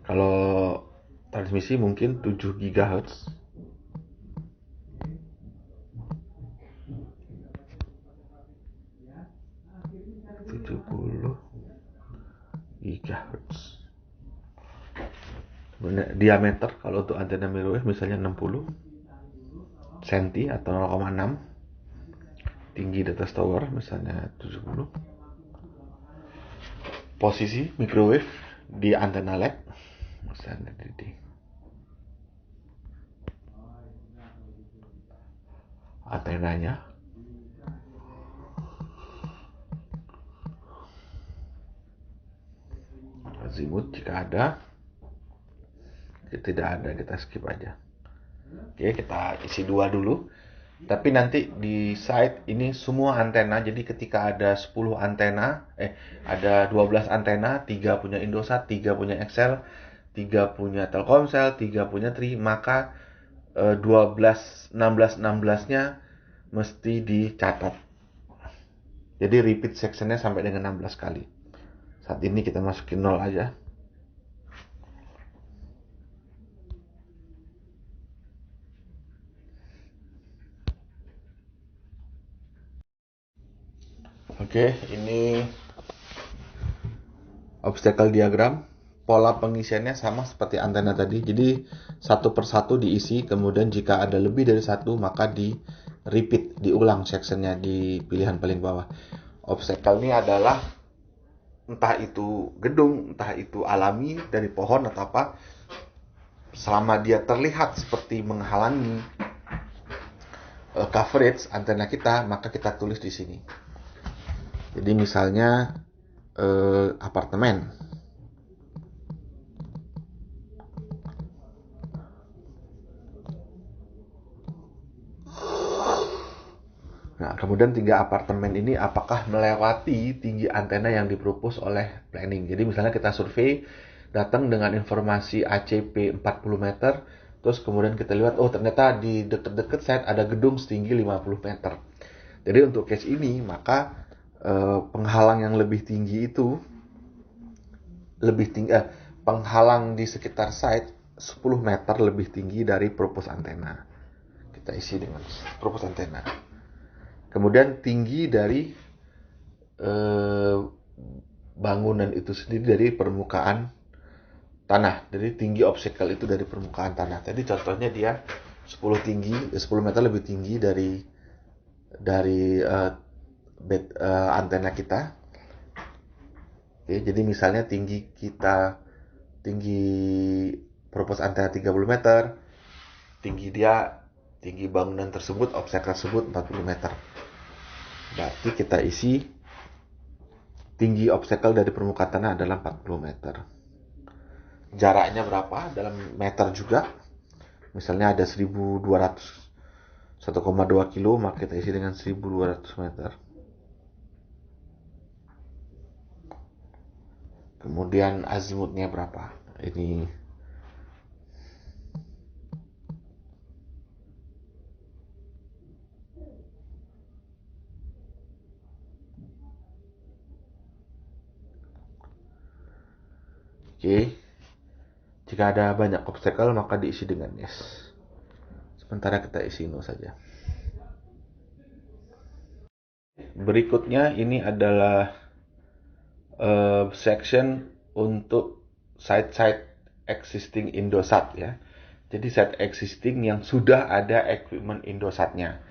[SPEAKER 1] kalau transmisi mungkin 7 GHz. GHz. Diameter kalau untuk antena microwave misalnya 60 cm atau 0,6. Tinggi di atas tower misalnya 70. Posisi microwave di antena LED misalnya di antenanya. Azimut jika ada, jika tidak ada kita skip aja. Oke, kita isi 2 dulu. Tapi nanti di site ini semua antena, jadi ketika ada 10 antena, ada 12 antena, 3 punya Indosat, 3 punya XL, 3 punya Telkomsel, 3 punya Tri, maka 12, 16, 16-nya mesti dicatat. Jadi repeat sectionnya sampai dengan 16 kali. Saat ini kita masukin 0 aja. Oke, ini obstacle diagram. Pola pengisiannya sama seperti antena tadi. Jadi satu persatu diisi, kemudian jika ada lebih dari satu maka di repeat, diulang sectionnya di pilihan paling bawah. Obstacle ini adalah entah itu gedung, entah itu alami dari pohon atau apa, selama dia terlihat seperti menghalangi coverage antena kita, maka kita tulis di sini. Jadi misalnya apartemen. Nah, kemudian 3 apartemen ini apakah melewati tinggi antena yang dipropose oleh planning. Jadi misalnya kita survei, datang dengan informasi ACP 40 meter, terus kemudian kita lihat, oh ternyata di deket-deket site ada gedung setinggi 50 meter. Jadi untuk case ini, maka penghalang yang lebih tinggi itu, penghalang di sekitar site 10 meter lebih tinggi dari propose antena. Kita isi dengan propose antena. Kemudian tinggi dari bangunan itu sendiri dari permukaan tanah. Jadi tinggi obstacle itu dari permukaan tanah. Jadi contohnya dia 10 meter lebih tinggi dari antena kita. Oke, jadi misalnya tinggi propose antena 30 meter, tinggi bangunan tersebut, obstacle tersebut 40 meter. Berarti kita isi tinggi obstacle dari permukaan tanah adalah 40 meter. Jaraknya berapa dalam meter juga? Misalnya ada 1200 1,2 kilo, maka kita isi dengan 1200 meter. Kemudian azimutnya berapa? Ini oke. Jika ada banyak obstacle maka diisi dengan yes. Sementara kita isi no saja. Berikutnya ini adalah section untuk site-site existing Indosat ya. Jadi site existing yang sudah ada equipment Indosatnya.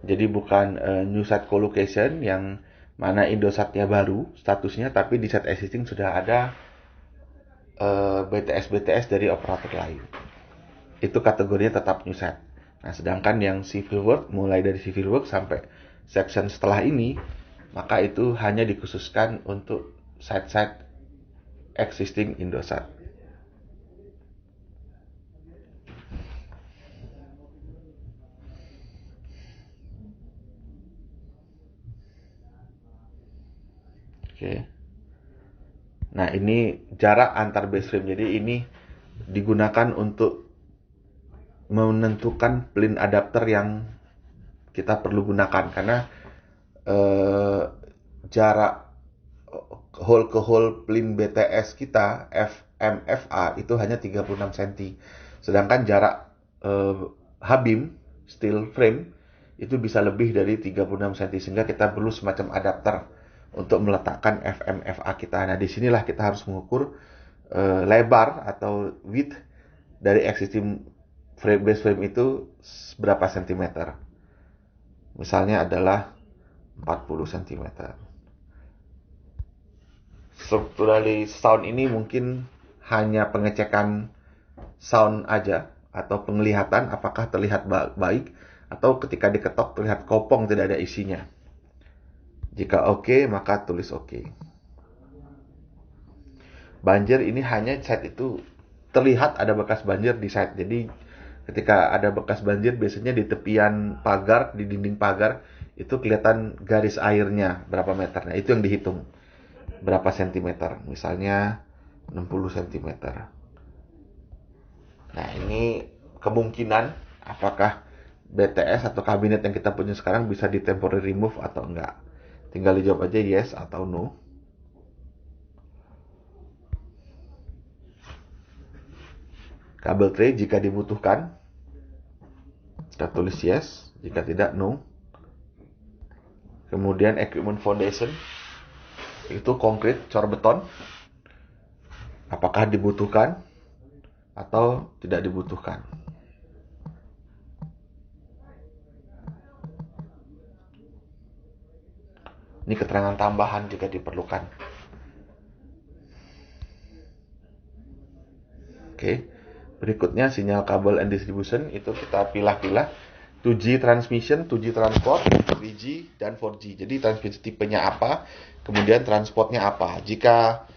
[SPEAKER 1] Jadi bukan new site co-location yang mana Indosatnya baru statusnya, tapi di site existing sudah ada BTS dari operator lain. Itu kategorinya tetap new site. Nah, sedangkan yang civil work mulai dari civil work sampai section setelah ini, maka itu hanya dikhususkan untuk site-site existing Indosat. Oke. Nah, ini jarak antar base frame. Jadi ini digunakan untuk menentukan plin adapter yang kita perlu gunakan karena jarak hole ke hole plin BTS kita FMFA itu hanya 36 cm. Sedangkan jarak Habim steel frame itu bisa lebih dari 36 cm sehingga kita perlu semacam adapter untuk meletakkan FMFA kita. Nah, disinilah kita harus mengukur lebar atau width dari existing base frame itu berapa sentimeter. Misalnya adalah 40 cm. Structurally sound ini mungkin hanya pengecekan sound aja atau penglihatan apakah terlihat baik atau ketika diketok terlihat kopong tidak ada isinya. Jika oke, maka tulis oke. Banjir ini hanya site itu terlihat ada bekas banjir di site. Jadi Ketika ada bekas banjir, biasanya di tepian pagar, di dinding pagar, itu kelihatan garis airnya berapa meter. Nah, itu yang dihitung. Berapa sentimeter. Misalnya 60 sentimeter. Nah, ini kemungkinan apakah BTS atau kabinet yang kita punya sekarang bisa di temporary remove atau enggak. Tinggal dijawab aja yes atau no. Kabel tray jika dibutuhkan, kita tulis yes. Jika tidak, no. Kemudian equipment foundation, itu konkret, cor beton. Apakah dibutuhkan atau tidak dibutuhkan. Ini keterangan tambahan jika diperlukan. Oke. Berikutnya sinyal kabel and distribution, itu kita pilah-pilah. 2G transmission, 2G transport, 3G, dan 4G. Jadi transmisi tipenya apa, kemudian transportnya apa. Jika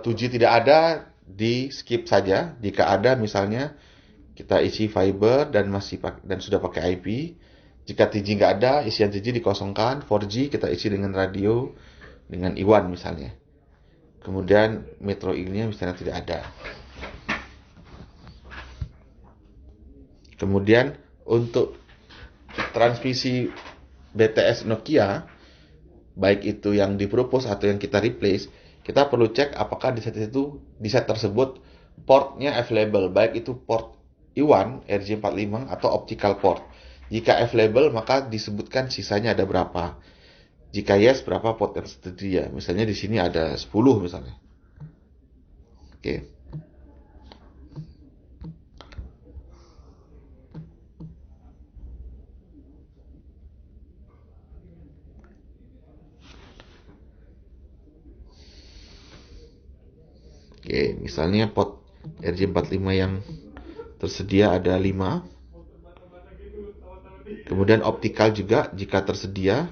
[SPEAKER 1] 2G tidak ada, di skip saja. Jika ada, misalnya kita isi fiber dan sudah pakai IP. Jika 3G nggak ada, isian 3G dikosongkan. 4G kita isi dengan radio, dengan I1 misalnya. Kemudian Metro I-nya misalnya tidak ada. Kemudian untuk transmisi BTS Nokia, baik itu yang dipropose atau yang kita replace, kita perlu cek apakah di set tersebut portnya available, baik itu port I1 RJ45 atau optical port. Jika available, maka disebutkan sisanya ada berapa. Jika yes, berapa port yang tersedia. Misalnya di sini ada 10 misalnya. Oke. Oke, misalnya port RJ45 yang tersedia ada 5. Kemudian optical juga jika tersedia.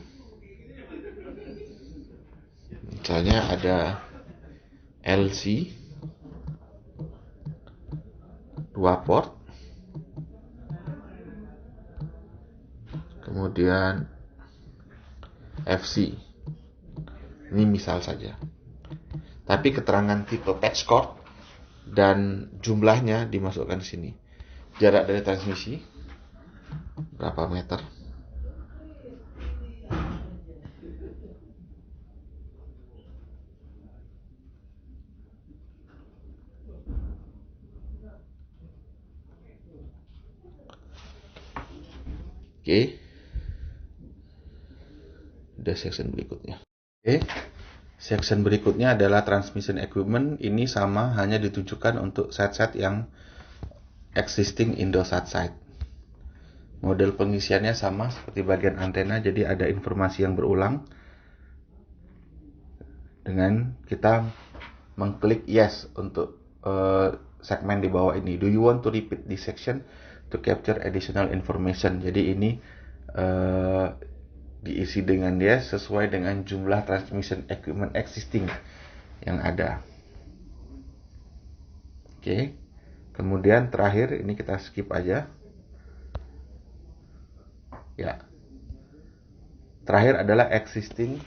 [SPEAKER 1] Misalnya ada LC 2 port. Kemudian FC. Ini misal saja. Tapi keterangan tipe patch cord dan jumlahnya dimasukkan di sini. Jarak dari transmisi berapa meter? Oke. Ada section berikutnya. Oke. Section berikutnya adalah transmission equipment. Ini sama, hanya ditujukan untuk set-set yang existing Indosat site. Model pengisiannya sama seperti bagian antena, jadi ada informasi yang berulang. Dengan kita mengklik yes untuk segmen di bawah ini. Do you want to repeat this section to capture additional information? Jadi ini diisi dengan yes sesuai dengan jumlah transmission equipment existing yang ada. Oke. Kemudian terakhir ini kita skip aja. Ya. Terakhir adalah existing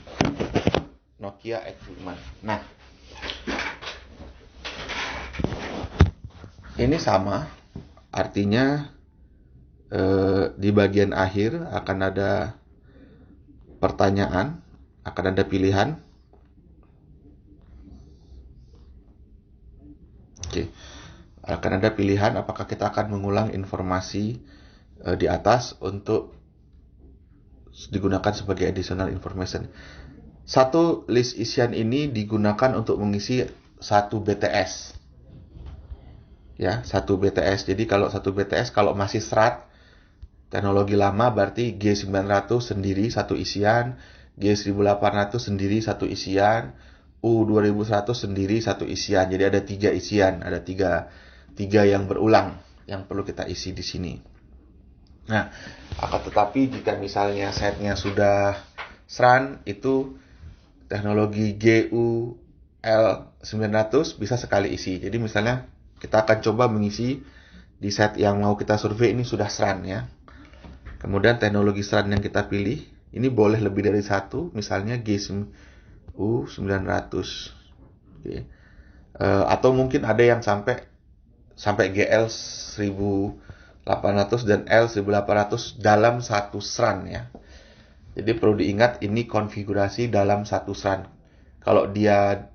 [SPEAKER 1] Nokia equipment. Nah, ini sama, artinya di bagian akhir akan ada pertanyaan, akan ada pilihan. Oke. Akan ada pilihan apakah kita akan mengulang informasi di atas untuk digunakan sebagai additional information. Satu list isian ini digunakan untuk mengisi satu BTS. Ya, satu BTS. Jadi kalau satu BTS kalau masih SRAT teknologi lama berarti G900 sendiri satu isian, G1800 sendiri satu isian, U2100 sendiri satu isian. Jadi ada 3 isian, ada tiga yang berulang yang perlu kita isi di sini. Nah, akan tetapi jika misalnya setnya sudah SRAN, itu teknologi GUL900 bisa sekali isi. Jadi misalnya kita akan coba mengisi di set yang mau kita survei ini sudah SRAN ya. Kemudian teknologi SRAN yang kita pilih ini boleh lebih dari satu, misalnya GU900. Oke. Atau mungkin ada yang sampai GL 1800 dan L 1800 dalam satu SRAN ya. Jadi perlu diingat ini konfigurasi dalam satu SRAN. Kalau dia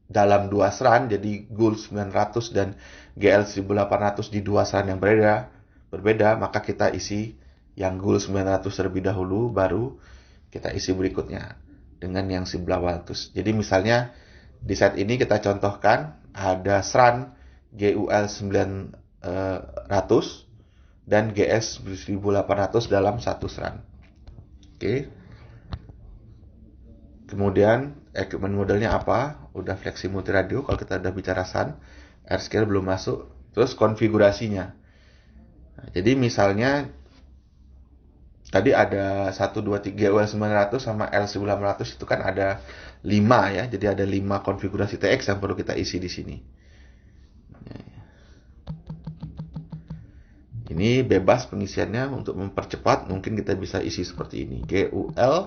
[SPEAKER 1] dalam dua SRAN, jadi GUL 900 dan GL 1800 di dua SRAN yang berbeda, maka kita isi yang GUL 900 terlebih dahulu, baru kita isi berikutnya dengan yang 1800. Jadi misalnya di set ini kita contohkan ada SRAN GUL 900 dan GS 1800 dalam satu SRAN. Oke. Kemudian equipment modelnya apa? Udah fleksi multiradio kalau kita udah bicara SAN. R-scale belum masuk. Terus konfigurasinya. Nah, jadi misalnya tadi ada 1, 2, 3 UL900 sama L1800 itu kan ada 5 ya. Jadi ada 5 konfigurasi TX yang perlu kita isi di sini. Ini bebas pengisiannya. Untuk mempercepat mungkin kita bisa isi seperti ini. GUL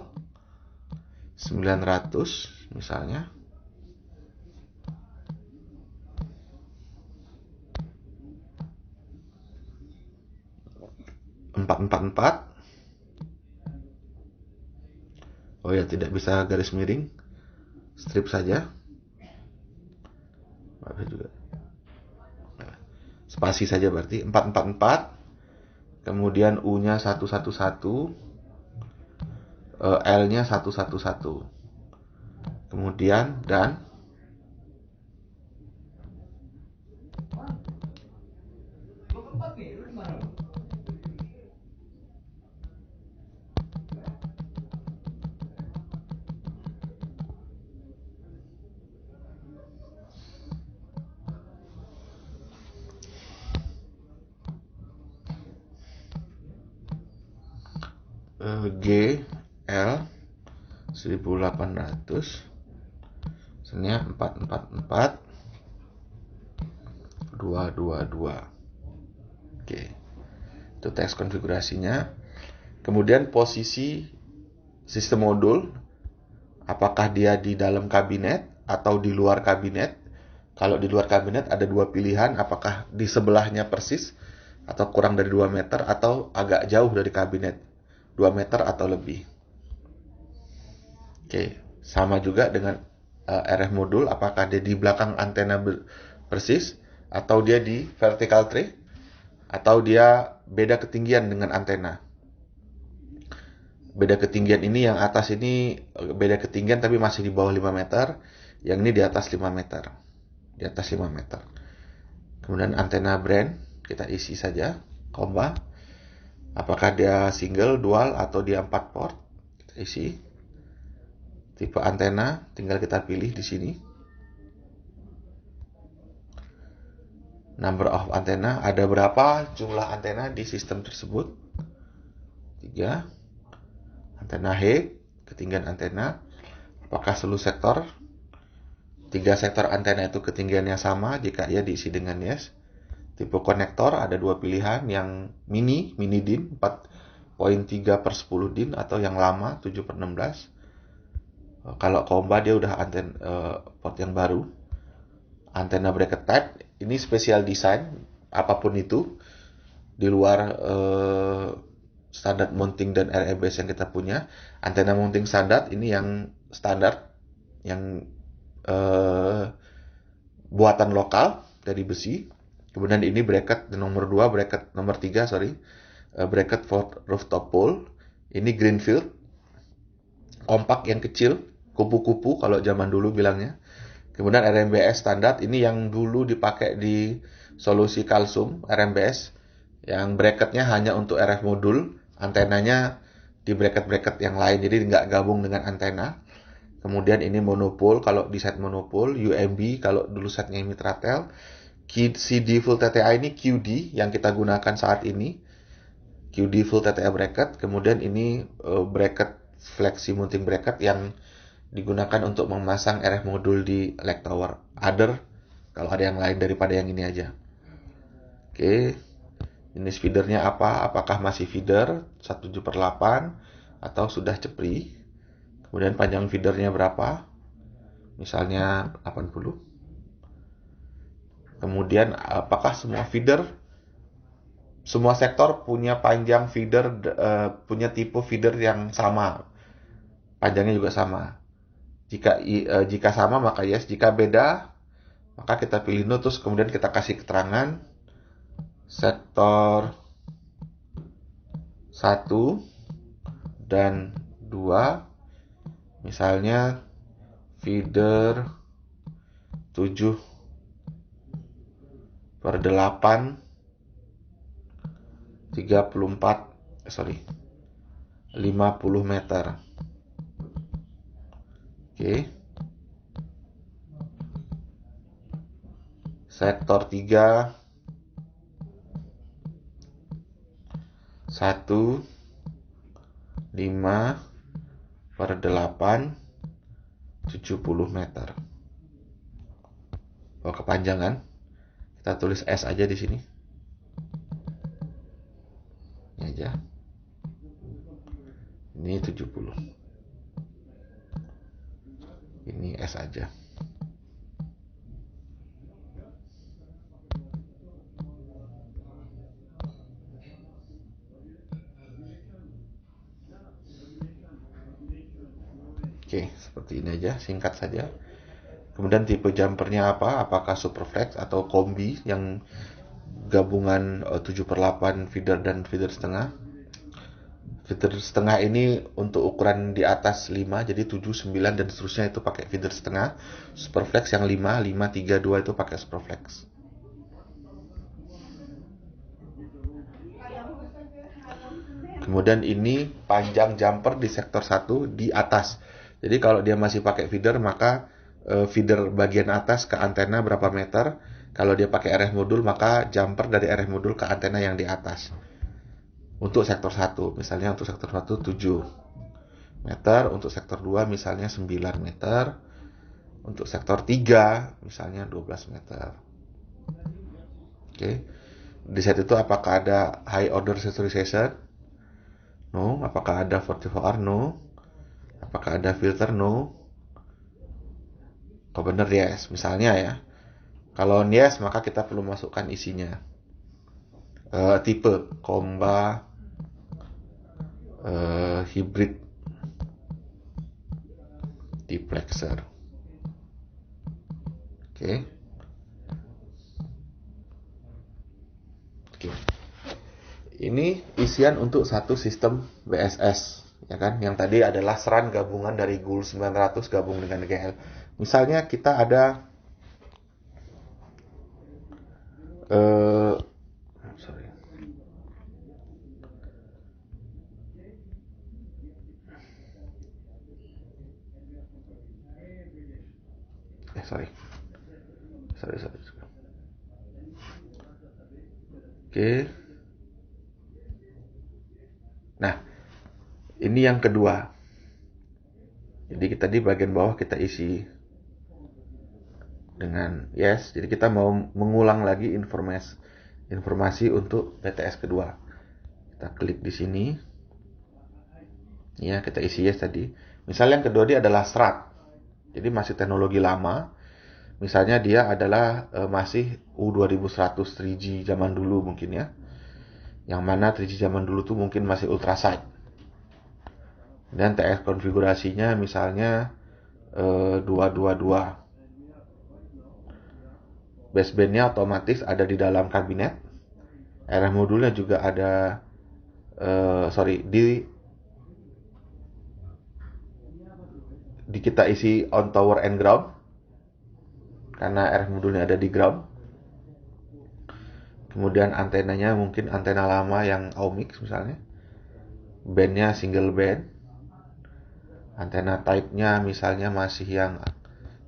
[SPEAKER 1] 900 misalnya. (444). Oh ya, tidak bisa garis miring, strip saja. Juga spasi saja berarti 444. Kemudian U-nya 111, L-nya 111. Kemudian dan G L 1800 sebenarnya 444 222. Oke. Itu teks konfigurasinya. Kemudian posisi sistem modul, apakah dia di dalam kabinet atau di luar kabinet. Kalau di luar kabinet ada dua pilihan, apakah di sebelahnya persis atau kurang dari 2 meter atau agak jauh dari kabinet 2 meter atau lebih. Oke, sama juga dengan RF modul, apakah dia di belakang antena persis atau dia di vertical tray atau dia beda ketinggian dengan antena. Beda ketinggian ini yang atas ini beda ketinggian tapi masih di bawah 5 meter, yang ini di atas 5 meter. Di atas 5 meter. Kemudian antena brand kita isi saja, komba. Apakah dia single, dual atau dia 4 port? Kita isi. Tipe antena tinggal kita pilih di sini. Number of antena, ada berapa jumlah antena di sistem tersebut? 3. Antena height, ketinggian antena. Apakah seluruh sektor? 3 sektor antena itu ketinggiannya sama, jika ya diisi dengan yes. Tipe konektor ada 2 pilihan, yang mini DIN 4.3/10 DIN atau yang lama 7/16. Kalau komba dia udah port yang baru. Antena bracket type ini special design, apapun itu di luar standar mounting dan RMBS yang kita punya. Antena mounting standar ini yang standar, yang buatan lokal dari besi. Kemudian ini bracket nomor 2, bracket nomor 3, bracket for rooftop pole. Ini Greenfield, kompak yang kecil, kupu-kupu kalau zaman dulu bilangnya. Kemudian RMBS standar, ini yang dulu dipakai di solusi kalsum RMBS, yang bracketnya hanya untuk RF modul, antenanya di bracket-bracket yang lain, jadi nggak gabung dengan antena. Kemudian ini monopole kalau di set monopole, UMB kalau dulu setnya Mitratel. CD full TTA ini QD yang kita gunakan saat ini, QD full TTA bracket. Kemudian ini bracket flexi mounting bracket yang digunakan untuk memasang RF modul di leg tower. Other kalau ada yang lain daripada yang ini aja. Oke. Jenis feedernya apa? Apakah masih feeder 1/7/8 atau sudah cepri? Kemudian panjang feedernya berapa? Misalnya 80. Kemudian apakah semua sektor punya panjang feeder, punya tipe feeder yang sama, panjangnya juga sama. Jika sama maka yes, jika beda maka kita pilih no, terus kemudian kita kasih keterangan sektor 1 dan 2, misalnya feeder 7/8 50 meter. Oke. Sektor 3 1 5/8 70 meter. Kalau kepanjangan kita tulis S aja di sini. Ini aja. Ini 70. Ini S aja. Oke, seperti ini aja, singkat saja. Kemudian tipe jumpernya apa? Apakah superflex atau kombi yang gabungan 7/8 feeder dan feeder setengah? Feeder setengah ini untuk ukuran di atas 5, jadi 7, 9 dan seterusnya itu pakai feeder setengah. Superflex yang 5, 5, 3, 2 itu pakai superflex. Kemudian ini panjang jumper di sektor 1 di atas. Jadi kalau dia masih pakai feeder, maka feeder bagian atas ke antena berapa meter. Kalau dia pakai RF modul, maka jumper dari RF modul ke antena yang di atas. Untuk sektor 1, misalnya untuk sektor 1 7 meter, untuk sektor 2 misalnya 9 meter, untuk sektor 3 misalnya 12 meter. Oke. Di set itu apakah ada high order sensorization? No. Apakah ada 44R? No. Apakah ada filter? No. Kalau benar yes, misalnya ya. Kalau yes, maka kita perlu masukkan isinya. Tipe comba, hybrid duplexer. Oke. Ini isian untuk satu sistem BSS, ya kan? Yang tadi adalah SRAN gabungan dari GUL 900 gabung dengan GL. Misalnya kita ada sorry. Oke. Nah, ini yang kedua. Jadi kita di bagian bawah kita isi dengan yes. Jadi kita mau mengulang lagi informasi untuk BTS kedua. Kita klik di sini. Ya, kita isi yes tadi. Misalnya yang kedua dia adalah SRAT. Jadi masih teknologi lama. Misalnya dia adalah masih U2100 3G zaman dulu mungkin ya. Yang mana 3G zaman dulu tuh mungkin masih ultraside. Dan TX konfigurasinya misalnya 222. Basebandnya otomatis ada di dalam kabinet. RF modulnya juga ada di kita isi on tower and ground karena RF modulnya ada di ground. Kemudian antenanya mungkin antena lama yang Aumix misalnya. Bandnya single band. Antena type-nya misalnya masih yang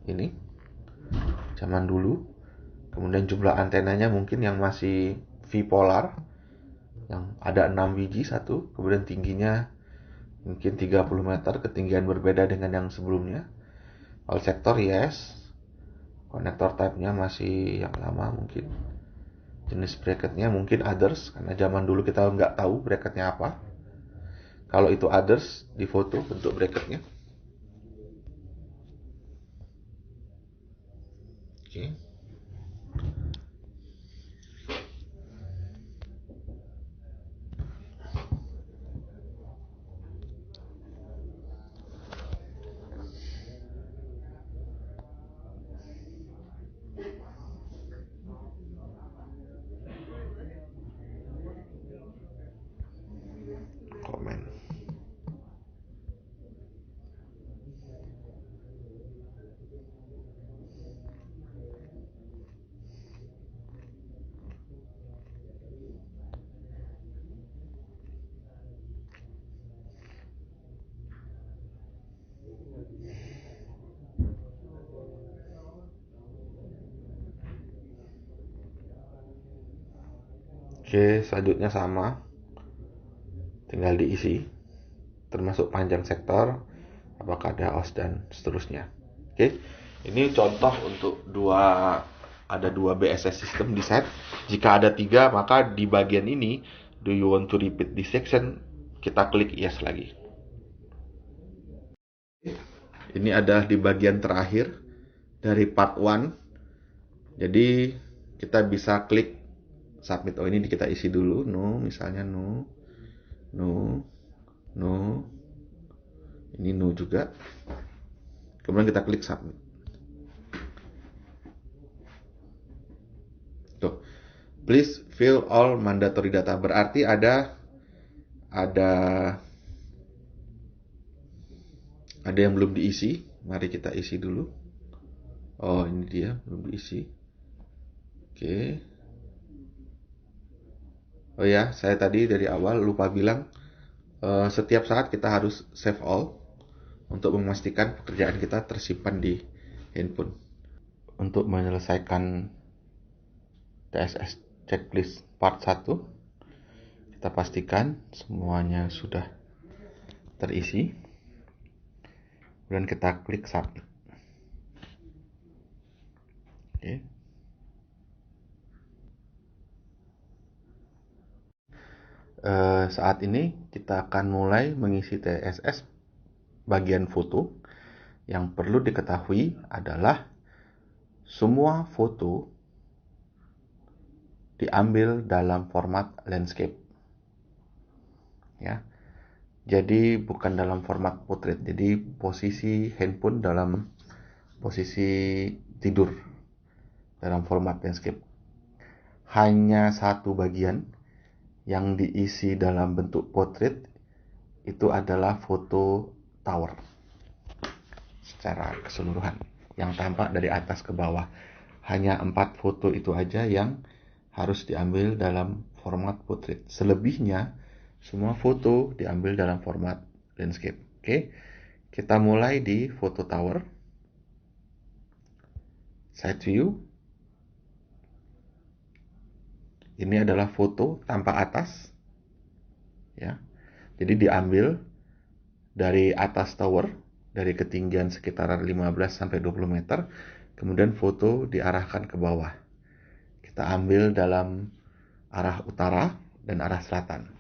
[SPEAKER 1] ini zaman dulu. Kemudian jumlah antenanya mungkin yang masih V-polar yang ada 6 biji satu. Kemudian tingginya mungkin 30 meter, ketinggian berbeda dengan yang sebelumnya. All sector yes. Konektor type-nya masih yang lama mungkin. Jenis bracketnya mungkin others, karena zaman dulu kita nggak tahu bracketnya apa. Kalau itu others, di foto bentuk bracketnya. Oke. Komen. Oke, selanjutnya sama, tinggal diisi, termasuk panjang sektor, apakah ada os dan seterusnya. Oke, ini contoh untuk ada dua BSS system di set. Jika ada 3, maka di bagian ini, do you want to repeat this section, kita klik yes lagi. Ini adalah di bagian terakhir dari part 1. Jadi kita bisa klik submit. Oh, ini kita isi dulu, no, misalnya no, ini no juga. Kemudian kita klik submit. Tuh, please fill all mandatory data. Berarti ada yang belum diisi. Mari kita isi dulu. Oh, ini dia belum diisi. Oke. Oh ya, saya tadi dari awal lupa bilang, setiap saat kita harus save all untuk memastikan pekerjaan kita tersimpan di handphone. Untuk menyelesaikan TSS checklist part 1, kita pastikan semuanya sudah terisi. Kemudian kita klik submit. Oke. Saat ini kita akan mulai mengisi TSS bagian foto. Yang perlu diketahui adalah semua foto diambil dalam format landscape. Ya. Jadi bukan dalam format portrait. Jadi posisi handphone dalam posisi tidur dalam format landscape. Hanya satu bagian yang diisi dalam bentuk portrait itu adalah foto tower secara keseluruhan yang tampak dari atas ke bawah. Hanya 4 foto itu aja yang harus diambil dalam format portrait. Selebihnya semua foto diambil dalam format landscape. Oke, kita mulai di foto tower. Side view. Ini adalah foto tanpa atas. Ya. Jadi diambil dari atas tower, dari ketinggian sekitar 15 sampai 20 meter, kemudian foto diarahkan ke bawah. Kita ambil dalam arah utara dan arah selatan.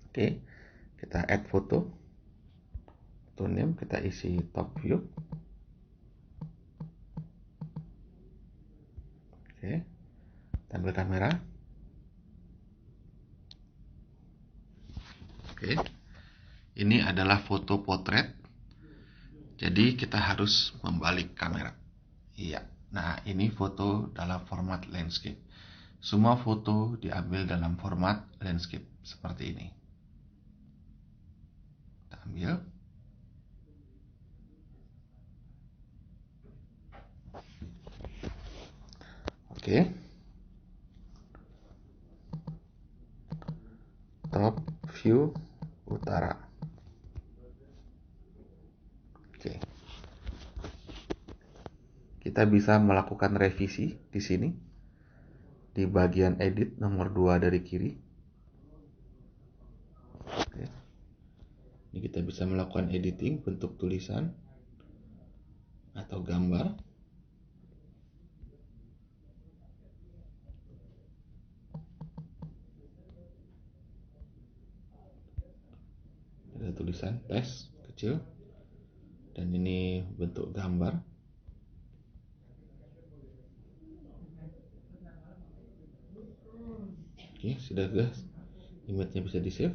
[SPEAKER 1] Oke, kita add foto. Foto name kita isi top view. Oke, tampil kamera. Oke, ini adalah foto potret. Jadi kita harus membalik kamera. Iya. Nah, ini foto dalam format landscape. Semua foto diambil dalam format landscape seperti ini. Kita ambil. Oke. Top view utara. Oke. Kita bisa melakukan revisi di sini. Di bagian edit nomor 2 dari kiri. Oke. Ini kita bisa melakukan editing bentuk tulisan atau gambar. tulisan tes kecil, dan ini bentuk gambar. Oke, sudah guys, image-nya bisa di save.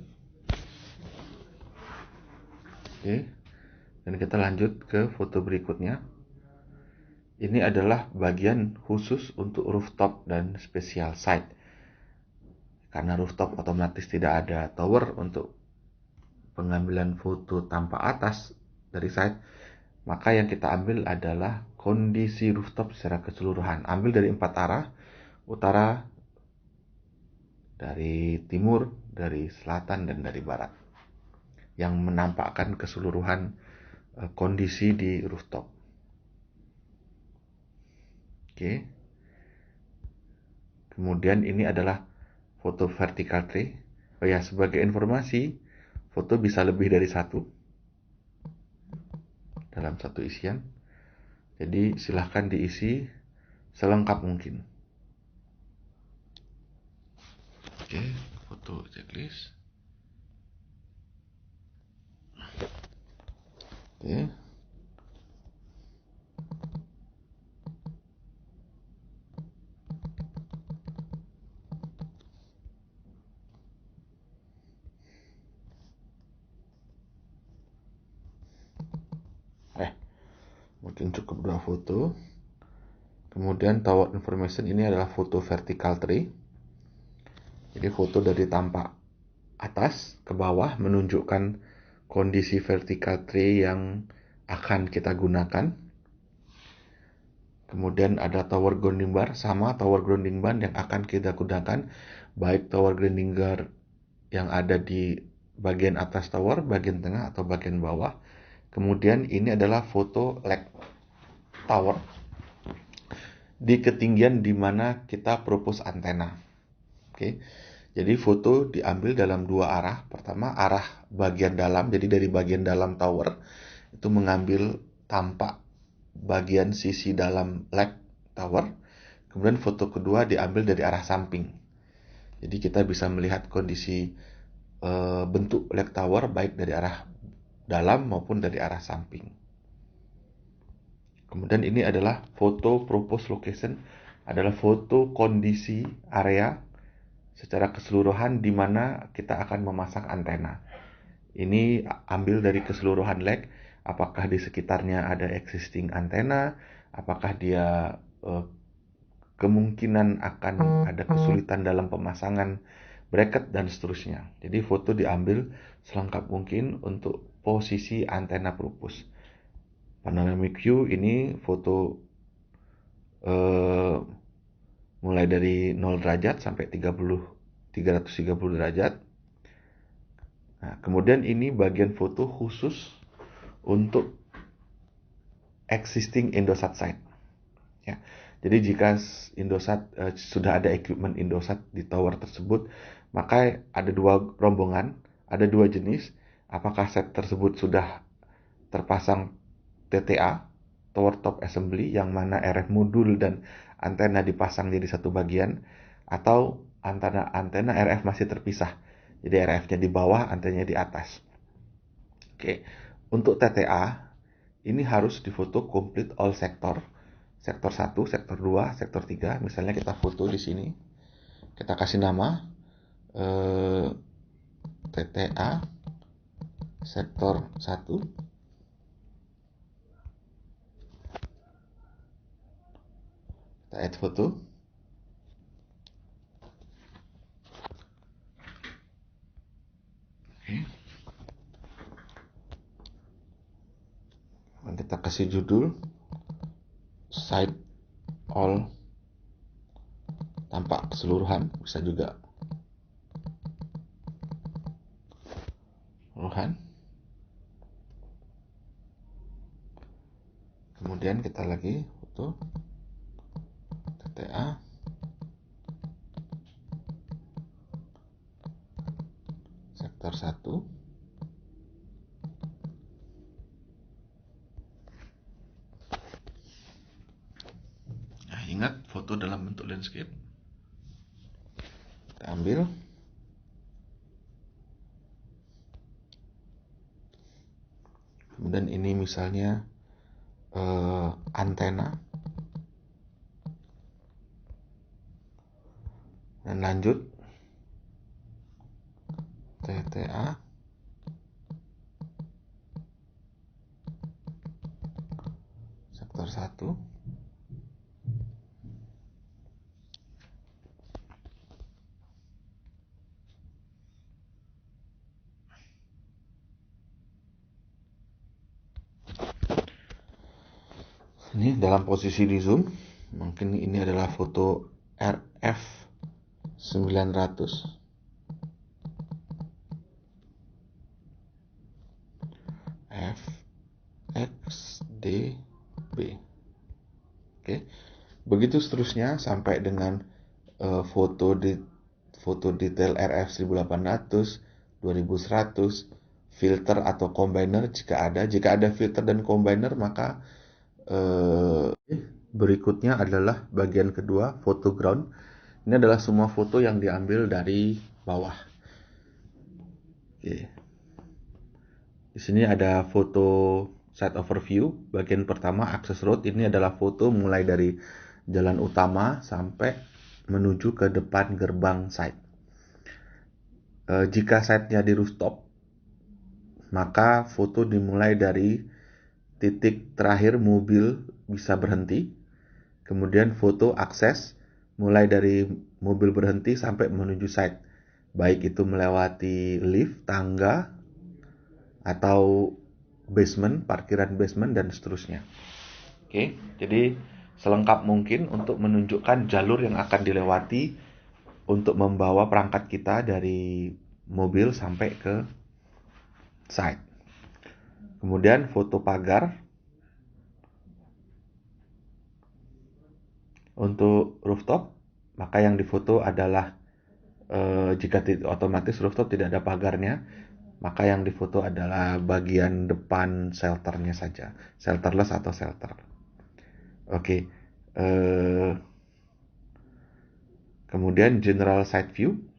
[SPEAKER 1] Oke, dan kita lanjut ke foto berikutnya. Ini adalah bagian khusus untuk rooftop dan special site. Karena rooftop otomatis tidak ada tower untuk pengambilan foto tanpa atas dari site, maka yang kita ambil adalah kondisi rooftop secara keseluruhan. Ambil dari 4 arah: utara, dari timur, dari selatan, dan dari barat, yang menampakkan keseluruhan kondisi di rooftop. Oke. Kemudian ini adalah foto vertical tray. Oh ya, sebagai informasi, foto bisa lebih dari satu dalam satu isian. Jadi silahkan diisi selengkap mungkin. Oke, foto checklist. Oke. Mungkin cukup 2 foto. Kemudian tower information, ini adalah foto vertical tray. Jadi foto dari tampak atas ke bawah menunjukkan kondisi vertical tray yang akan kita gunakan. Kemudian ada tower grounding bar, sama tower grounding bar yang akan kita gunakan, baik tower grounding bar yang ada di bagian atas tower, bagian tengah, atau bagian bawah. Kemudian ini adalah foto leg tower di ketinggian di mana kita propose antena. Oke. Jadi foto diambil dalam 2 arah. Pertama, arah bagian dalam, jadi dari bagian dalam tower itu mengambil tampak bagian sisi dalam leg tower. Kemudian foto kedua diambil dari arah samping. Jadi kita bisa melihat kondisi bentuk leg tower baik dari arah dalam maupun dari arah samping. Kemudian ini adalah foto propose location, adalah foto kondisi area secara keseluruhan di mana kita akan memasang antena. Ini ambil dari keseluruhan leg, apakah di sekitarnya ada existing antena, apakah dia kemungkinan akan ada kesulitan dalam pemasangan bracket, dan seterusnya. Jadi foto diambil selengkap mungkin untuk posisi antena propose. Panoramic view, ini foto mulai dari 0 derajat sampai 330 derajat. Nah, kemudian ini bagian foto khusus untuk existing Indosat site. Ya. Jadi jika Indosat sudah ada equipment Indosat di tower tersebut, maka ada 2 rombongan, ada 2 jenis. Apakah set tersebut sudah terpasang TTA, Tower Top Assembly, yang mana RF modul dan antena dipasang jadi satu bagian, atau antena RF masih terpisah. Jadi RF-nya di bawah, antenanya di atas. Oke, untuk TTA ini harus difoto complete all sektor. Sektor 1, sektor 2, sektor 3. Misalnya kita foto di sini. Kita kasih nama TTA sektor 1. Kita add foto. Dan kita kasih judul site all tampak keseluruhan, bisa juga keseluruhan. Kemudian kita lagi foto TTA sektor 1. Nah, ingat foto dalam bentuk landscape. Kita ambil. Kemudian ini misalnya antena, dan lanjut TTA, sektor 1. Ini dalam posisi di zoom, mungkin ini adalah foto RF 900. FXDB. Oke. Begitu seterusnya sampai dengan foto detail RF 1800, 2100, filter atau combiner jika ada. Jika ada filter dan combiner, maka berikutnya adalah bagian kedua, foreground. Ini adalah semua foto yang diambil dari bawah. Oke. Di sini ada foto site overview. Bagian pertama, access road. Ini adalah foto mulai dari jalan utama sampai menuju ke depan gerbang site. Jika site-nya di rooftop, maka foto dimulai dari titik terakhir mobil bisa berhenti. Kemudian foto akses mulai dari mobil berhenti sampai menuju site. Baik itu melewati lift, tangga, atau basement, parkiran basement, dan seterusnya. Oke, jadi selengkap mungkin untuk menunjukkan jalur yang akan dilewati untuk membawa perangkat kita dari mobil sampai ke site. Kemudian foto pagar. Untuk rooftop, maka yang difoto adalah jika otomatis rooftop tidak ada pagarnya, maka yang difoto adalah bagian depan shelternya saja, shelterless atau shelter. Oke. Kemudian general site view.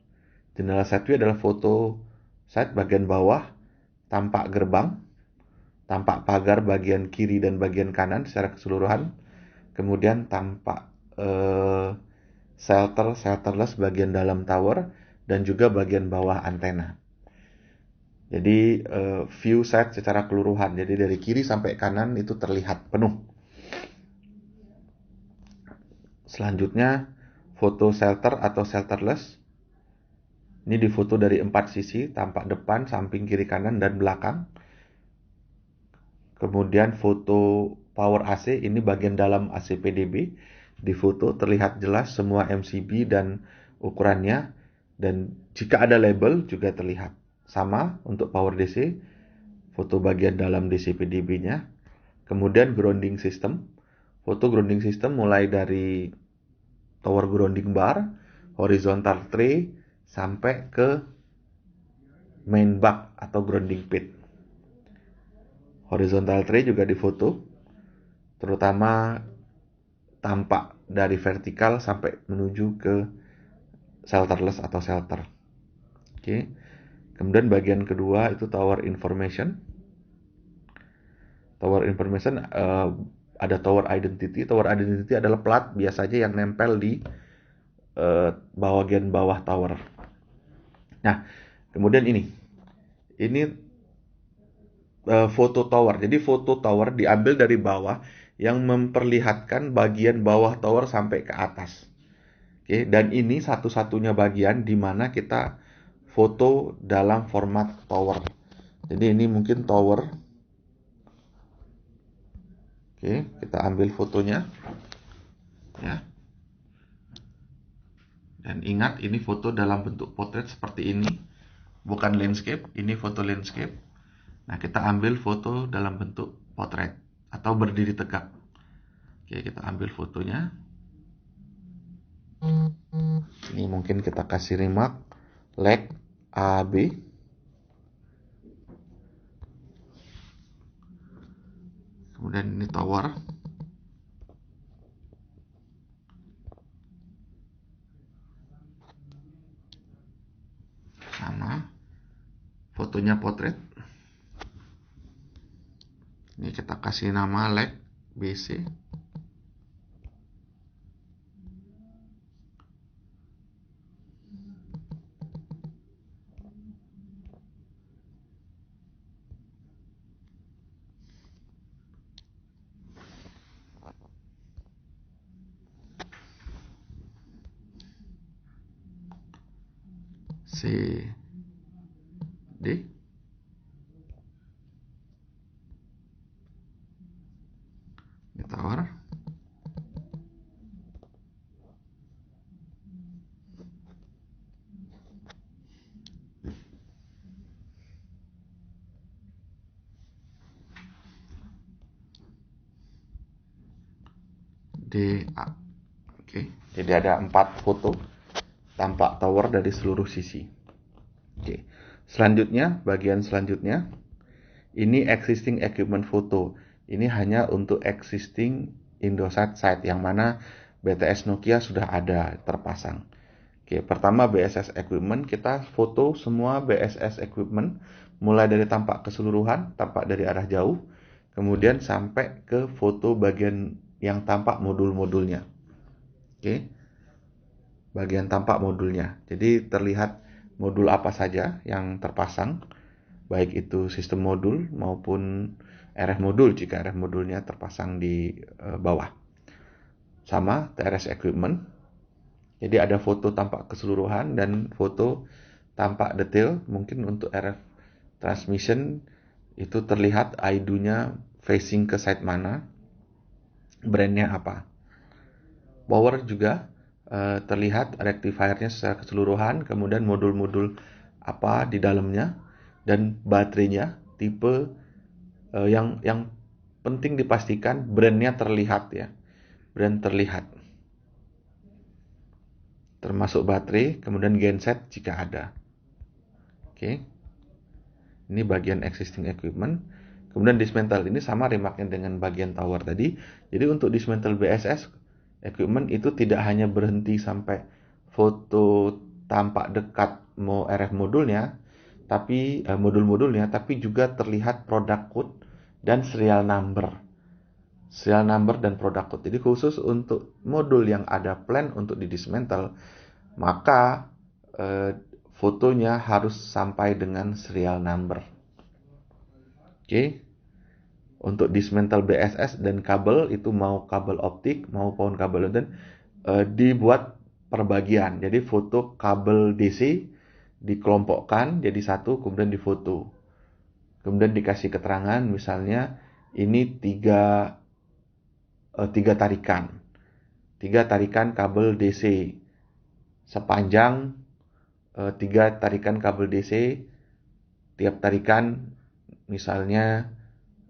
[SPEAKER 1] General site view adalah foto site bagian bawah, tampak gerbang, tampak pagar bagian kiri dan bagian kanan secara keseluruhan. Kemudian tampak shelterless bagian dalam tower, dan juga bagian bawah antena. Jadi view site secara keseluruhan. Jadi dari kiri sampai kanan itu terlihat penuh. Selanjutnya foto shelter atau shelterless. Ini difoto dari 4 sisi, tampak depan, samping, kiri, kanan, dan belakang. Kemudian foto power AC, ini bagian dalam AC PDB. Difoto terlihat jelas semua MCB dan ukurannya, dan jika ada label juga terlihat. Sama untuk power DC, foto bagian dalam DC PDB-nya. Kemudian grounding system, foto grounding system mulai dari tower grounding bar, horizontal tray, sampai ke main bug atau grounding pit. Horizontal tray juga difoto, terutama tampak dari vertikal sampai menuju ke shelterless atau shelter. Oke. Kemudian bagian kedua itu tower information. Tower information ada tower identity. Tower identity adalah plat biasanya yang nempel di bagian bawah tower. Nah, kemudian ini foto tower. Jadi foto tower diambil dari bawah yang memperlihatkan bagian bawah tower sampai ke atas. Oke, dan ini satu-satunya bagian di mana kita foto dalam format tower. Jadi ini mungkin tower. Oke, kita ambil fotonya. Ya. Dan ingat, ini foto dalam bentuk potret seperti ini. Bukan landscape, ini foto landscape. Nah, kita ambil foto dalam bentuk potret atau berdiri tegak. Oke, kita ambil fotonya. Ini mungkin kita kasih remark leg AB. Kemudian ini tower. Sama. Fotonya potret. Ini kita kasih nama leg BC. CD ini tower. DA. Oke, jadi ada 4 foto tampak tower dari seluruh sisi. Oke. Selanjutnya, bagian selanjutnya ini existing equipment photo. Ini hanya untuk existing Indosat site yang mana BTS Nokia sudah ada terpasang. Oke, pertama BSS equipment, kita foto semua BSS equipment mulai dari tampak keseluruhan, tampak dari arah jauh, kemudian sampai ke foto bagian yang tampak modul-modulnya. Oke. Bagian tampak modulnya. Jadi terlihat modul apa saja yang terpasang, baik itu sistem modul maupun RF modul jika RF modulnya terpasang di bawah. Sama TRS equipment. Jadi ada foto tampak keseluruhan dan foto tampak detail. Mungkin untuk RF transmission itu terlihat IDU-nya facing ke side mana, brandnya apa. Power juga terlihat rectifier-nya secara keseluruhan, kemudian modul-modul apa di dalamnya, dan baterainya tipe yang penting dipastikan brandnya terlihat ya, brand terlihat, termasuk baterai, kemudian genset jika ada. Oke, ini bagian existing equipment. Kemudian dismantle ini sama remarknya dengan bagian tower tadi. Jadi untuk dismantle BSS equipment itu tidak hanya berhenti sampai foto tampak dekat RF modulnya, tapi modul-modulnya, tapi juga terlihat product code dan serial number. Serial number dan product code. Jadi khusus untuk modul yang ada plan untuk didismantle, maka fotonya harus sampai dengan serial number. Oke. Untuk dismantle BSS dan kabel itu mau kabel optik maupun kabel dan dibuat perbagian. Jadi foto kabel DC dikelompokkan jadi satu, kemudian difoto. Kemudian dikasih keterangan misalnya ini tiga tarikan. 3 tarikan kabel DC sepanjang 3 tarikan kabel DC, tiap tarikan misalnya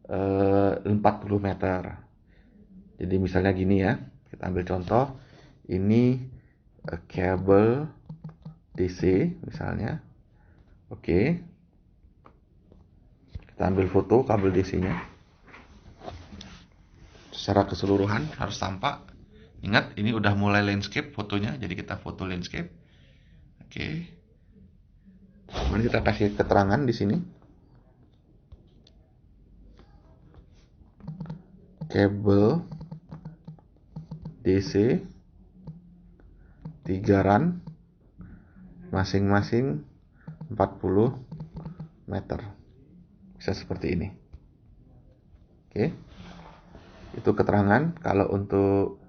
[SPEAKER 1] 40 meter. Jadi misalnya gini ya, kita ambil contoh, ini kabel DC misalnya. Oke. Kita ambil foto kabel DC-nya. Secara keseluruhan harus tampak. Ingat, ini udah mulai landscape fotonya, jadi kita foto landscape. Oke. Kemudian kita kasih keterangan di sini. Kabel DC 3 run masing-masing 40 meter. Bisa seperti ini. Oke. Itu keterangan. Kalau untuk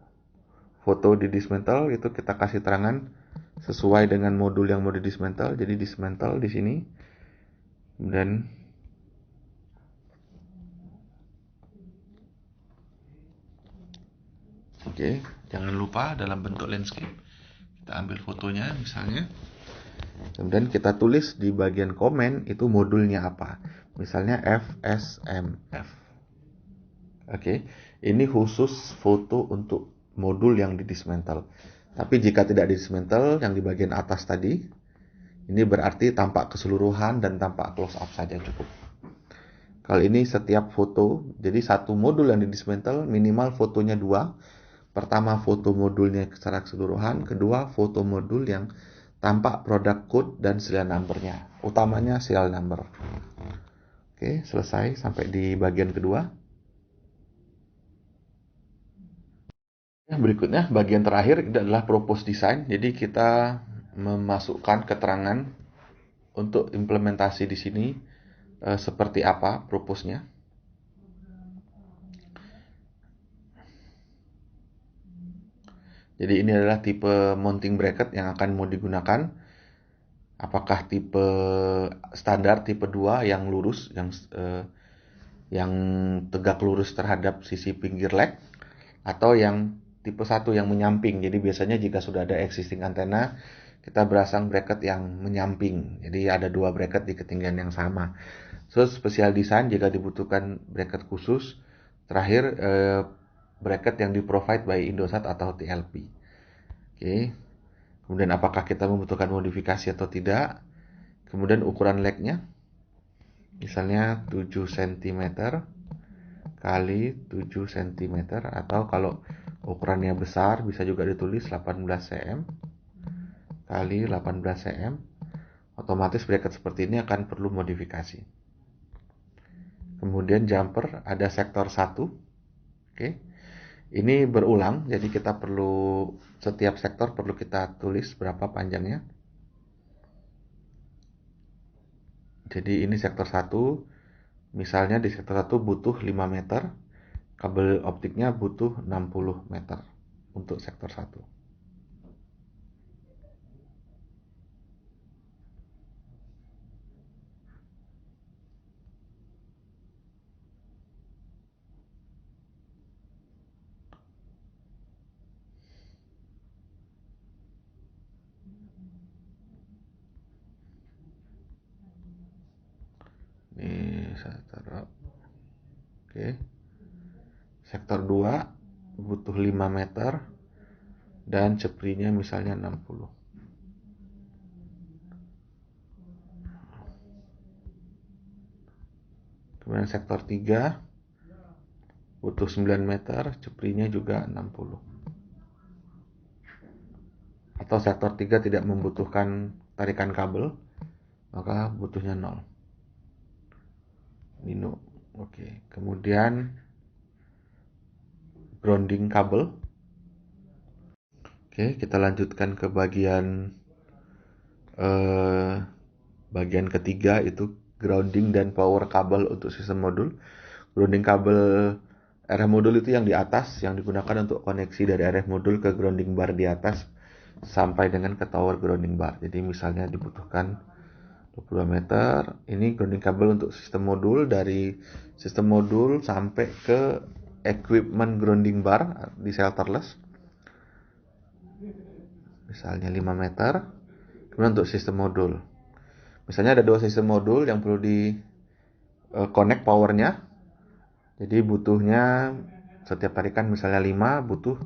[SPEAKER 1] foto di dismantle itu kita kasih keterangan sesuai dengan modul yang mau di dismantle. Jadi dismantle di sini. Dan oke, jangan lupa dalam bentuk landscape kita ambil fotonya misalnya. Kemudian kita tulis di bagian komen itu modulnya apa. Misalnya FSMF. Oke, ini khusus foto untuk modul yang di dismantle. Tapi jika tidak di dismantle yang di bagian atas tadi, ini berarti tampak keseluruhan dan tampak close up saja cukup. Kalau ini setiap foto, jadi satu modul yang di dismantle minimal fotonya 2. Pertama foto modulnya secara keseluruhan, kedua foto modul yang tampak product code dan serial number-nya. Utamanya serial number. Oke, selesai sampai di bagian kedua. Berikutnya bagian terakhir ini adalah propose design. Jadi kita memasukkan keterangan untuk implementasi di sini seperti apa propose-nya. Jadi ini adalah tipe mounting bracket yang akan mau digunakan. Apakah tipe standar tipe 2 yang lurus, yang tegak lurus terhadap sisi pinggir leg, atau yang tipe 1 yang menyamping. Jadi biasanya jika sudah ada existing antena, kita berasang bracket yang menyamping. Jadi ada dua bracket di ketinggian yang sama. So, special design jika dibutuhkan bracket khusus. Terakhir, bracket yang di provide by Indosat atau TLP. Oke. Kemudian apakah kita membutuhkan modifikasi atau tidak. Kemudian ukuran legnya. Misalnya 7 cm kali 7 cm, atau kalau ukurannya besar bisa juga ditulis 18 cm kali 18 cm. Otomatis bracket seperti ini akan perlu modifikasi. Kemudian jumper ada sektor 1. Oke. Ini berulang, jadi kita perlu setiap sektor perlu kita tulis berapa panjangnya. Jadi ini sektor 1. Misalnya di sektor 1 butuh 5 meter, kabel optiknya butuh 60 meter untuk sektor 1. Ini saya taruh. Oke. Sektor 2 butuh 5 meter dan ceprinya misalnya 60. Kemudian sektor 3 butuh 9 meter, ceprinya juga 60. Atau sektor 3 tidak membutuhkan tarikan kabel, maka butuhnya 0. Nino. Oke. Kemudian grounding kabel. Oke, kita lanjutkan ke bagian ketiga, itu grounding dan power kabel untuk sistem modul. Grounding kabel RF modul itu yang di atas, yang digunakan untuk koneksi dari RF modul ke grounding bar di atas sampai dengan ke tower grounding bar. Jadi misalnya dibutuhkan 22 meter, ini grounding kabel untuk sistem modul, dari sistem modul sampai ke equipment grounding bar di shelterless. Misalnya 5 meter. Kemudian untuk sistem modul, misalnya ada dua sistem modul yang perlu di connect powernya. Jadi butuhnya setiap tarikan misalnya 5, butuh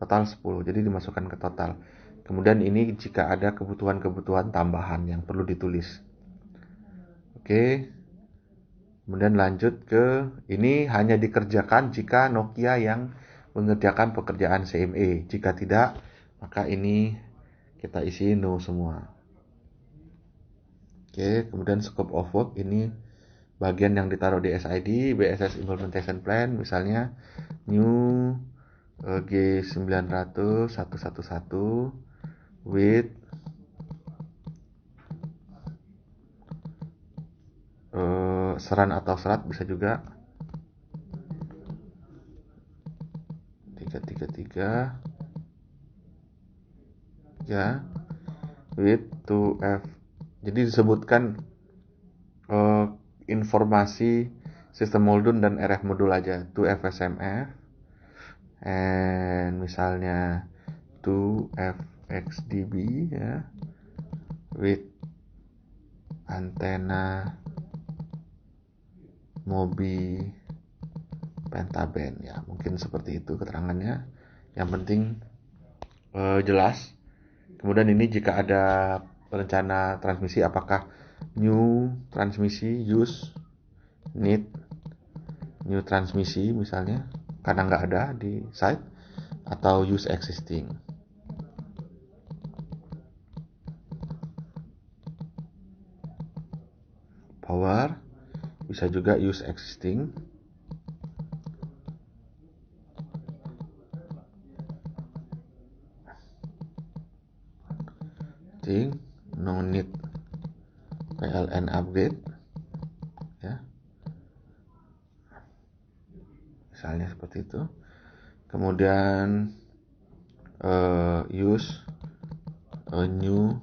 [SPEAKER 1] total 10. Jadi dimasukkan ke total. Kemudian ini jika ada kebutuhan-kebutuhan tambahan yang perlu ditulis. Oke. Kemudian lanjut ke ini hanya dikerjakan jika Nokia yang mengerjakan pekerjaan CME. Jika tidak, maka ini kita isi no semua. Oke, kemudian scope of work ini bagian yang ditaruh di SID, BSS Implementation Plan, misalnya new G900 111 with seran atau serat bisa juga 333 ya, with 2F. Jadi disebutkan informasi sistem modul dan RF modul aja, 2FSMF and misalnya 2FXDB ya, with antena Mobi pentaband ya, mungkin seperti itu keterangannya. Yang penting jelas. Kemudian ini jika ada rencana transmisi, apakah new transmisi, use, need new transmisi misalnya, karena nggak ada di site, atau use existing. Power bisa juga use existing. setting, no need PLN update, ya, misalnya seperti itu. Kemudian use a new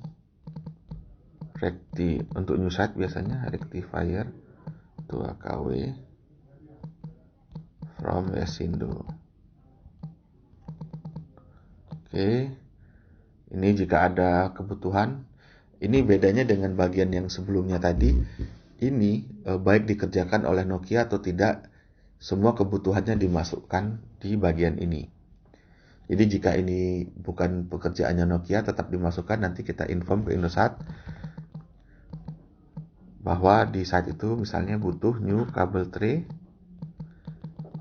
[SPEAKER 1] untuk new site biasanya rectifier to AKW from Yesindo. Oke, ini jika ada kebutuhan. Ini bedanya dengan bagian yang sebelumnya tadi. Ini baik dikerjakan oleh Nokia atau tidak, semua kebutuhannya dimasukkan di bagian ini. Jadi jika ini bukan pekerjaannya Nokia, tetap dimasukkan. Nanti kita inform ke Indosat bahwa di site itu misalnya butuh new kabel tray,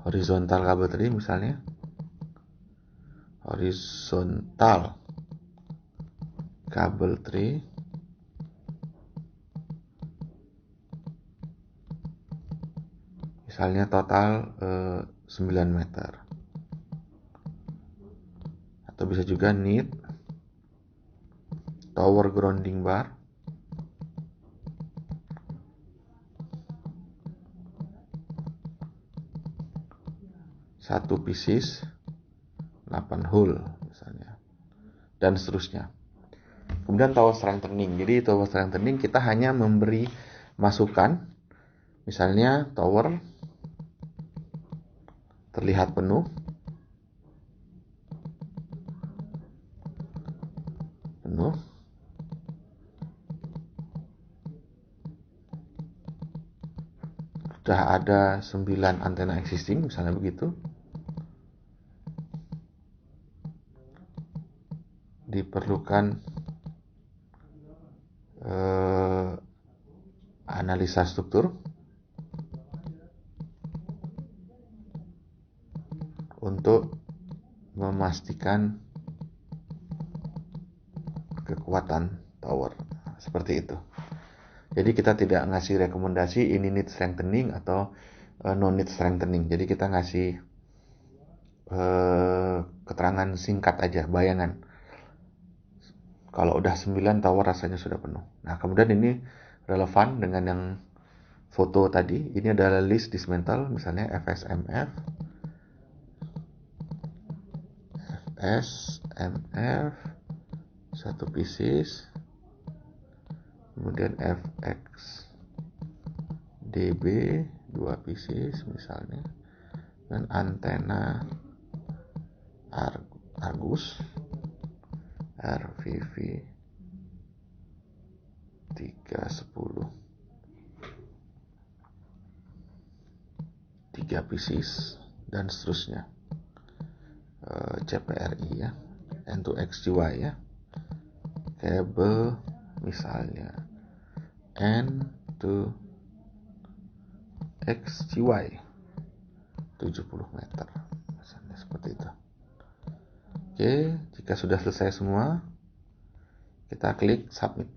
[SPEAKER 1] horizontal kabel tray misalnya, horizontal kabel tray misalnya total 9 meter, atau bisa juga need tower grounding bar satu pieces 8 hole misalnya, dan seterusnya. Kemudian tower strengthening. Jadi tower strengthening kita hanya memberi masukan, misalnya tower terlihat penuh, sudah ada 9 antena existing misalnya begitu, diperlukan analisa struktur untuk memastikan kekuatan tower, seperti itu. Jadi kita tidak ngasih rekomendasi ini need strengthening atau no need strengthening. Jadi kita ngasih keterangan singkat aja, bayangan. Kalau udah 9 tower rasanya sudah penuh. Nah, kemudian ini relevan dengan yang foto tadi. Ini adalah list dismantle, misalnya FSMF, satu pieces, kemudian FX DB 2 pieces misalnya, dan antena Argus RVV 310 3 pieces dan seterusnya. CPRI ya, N2XGY ya, kabel misalnya N2XGY 70 meter misalnya, seperti itu. Oke, jika sudah selesai semua, kita klik submit.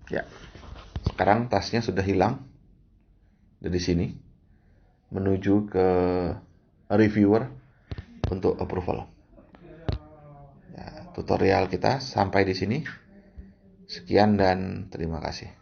[SPEAKER 1] Ya, sekarang tasnya sudah hilang dari sini menuju ke reviewer untuk approval. Ya, tutorial kita sampai di sini. Sekian dan terima kasih.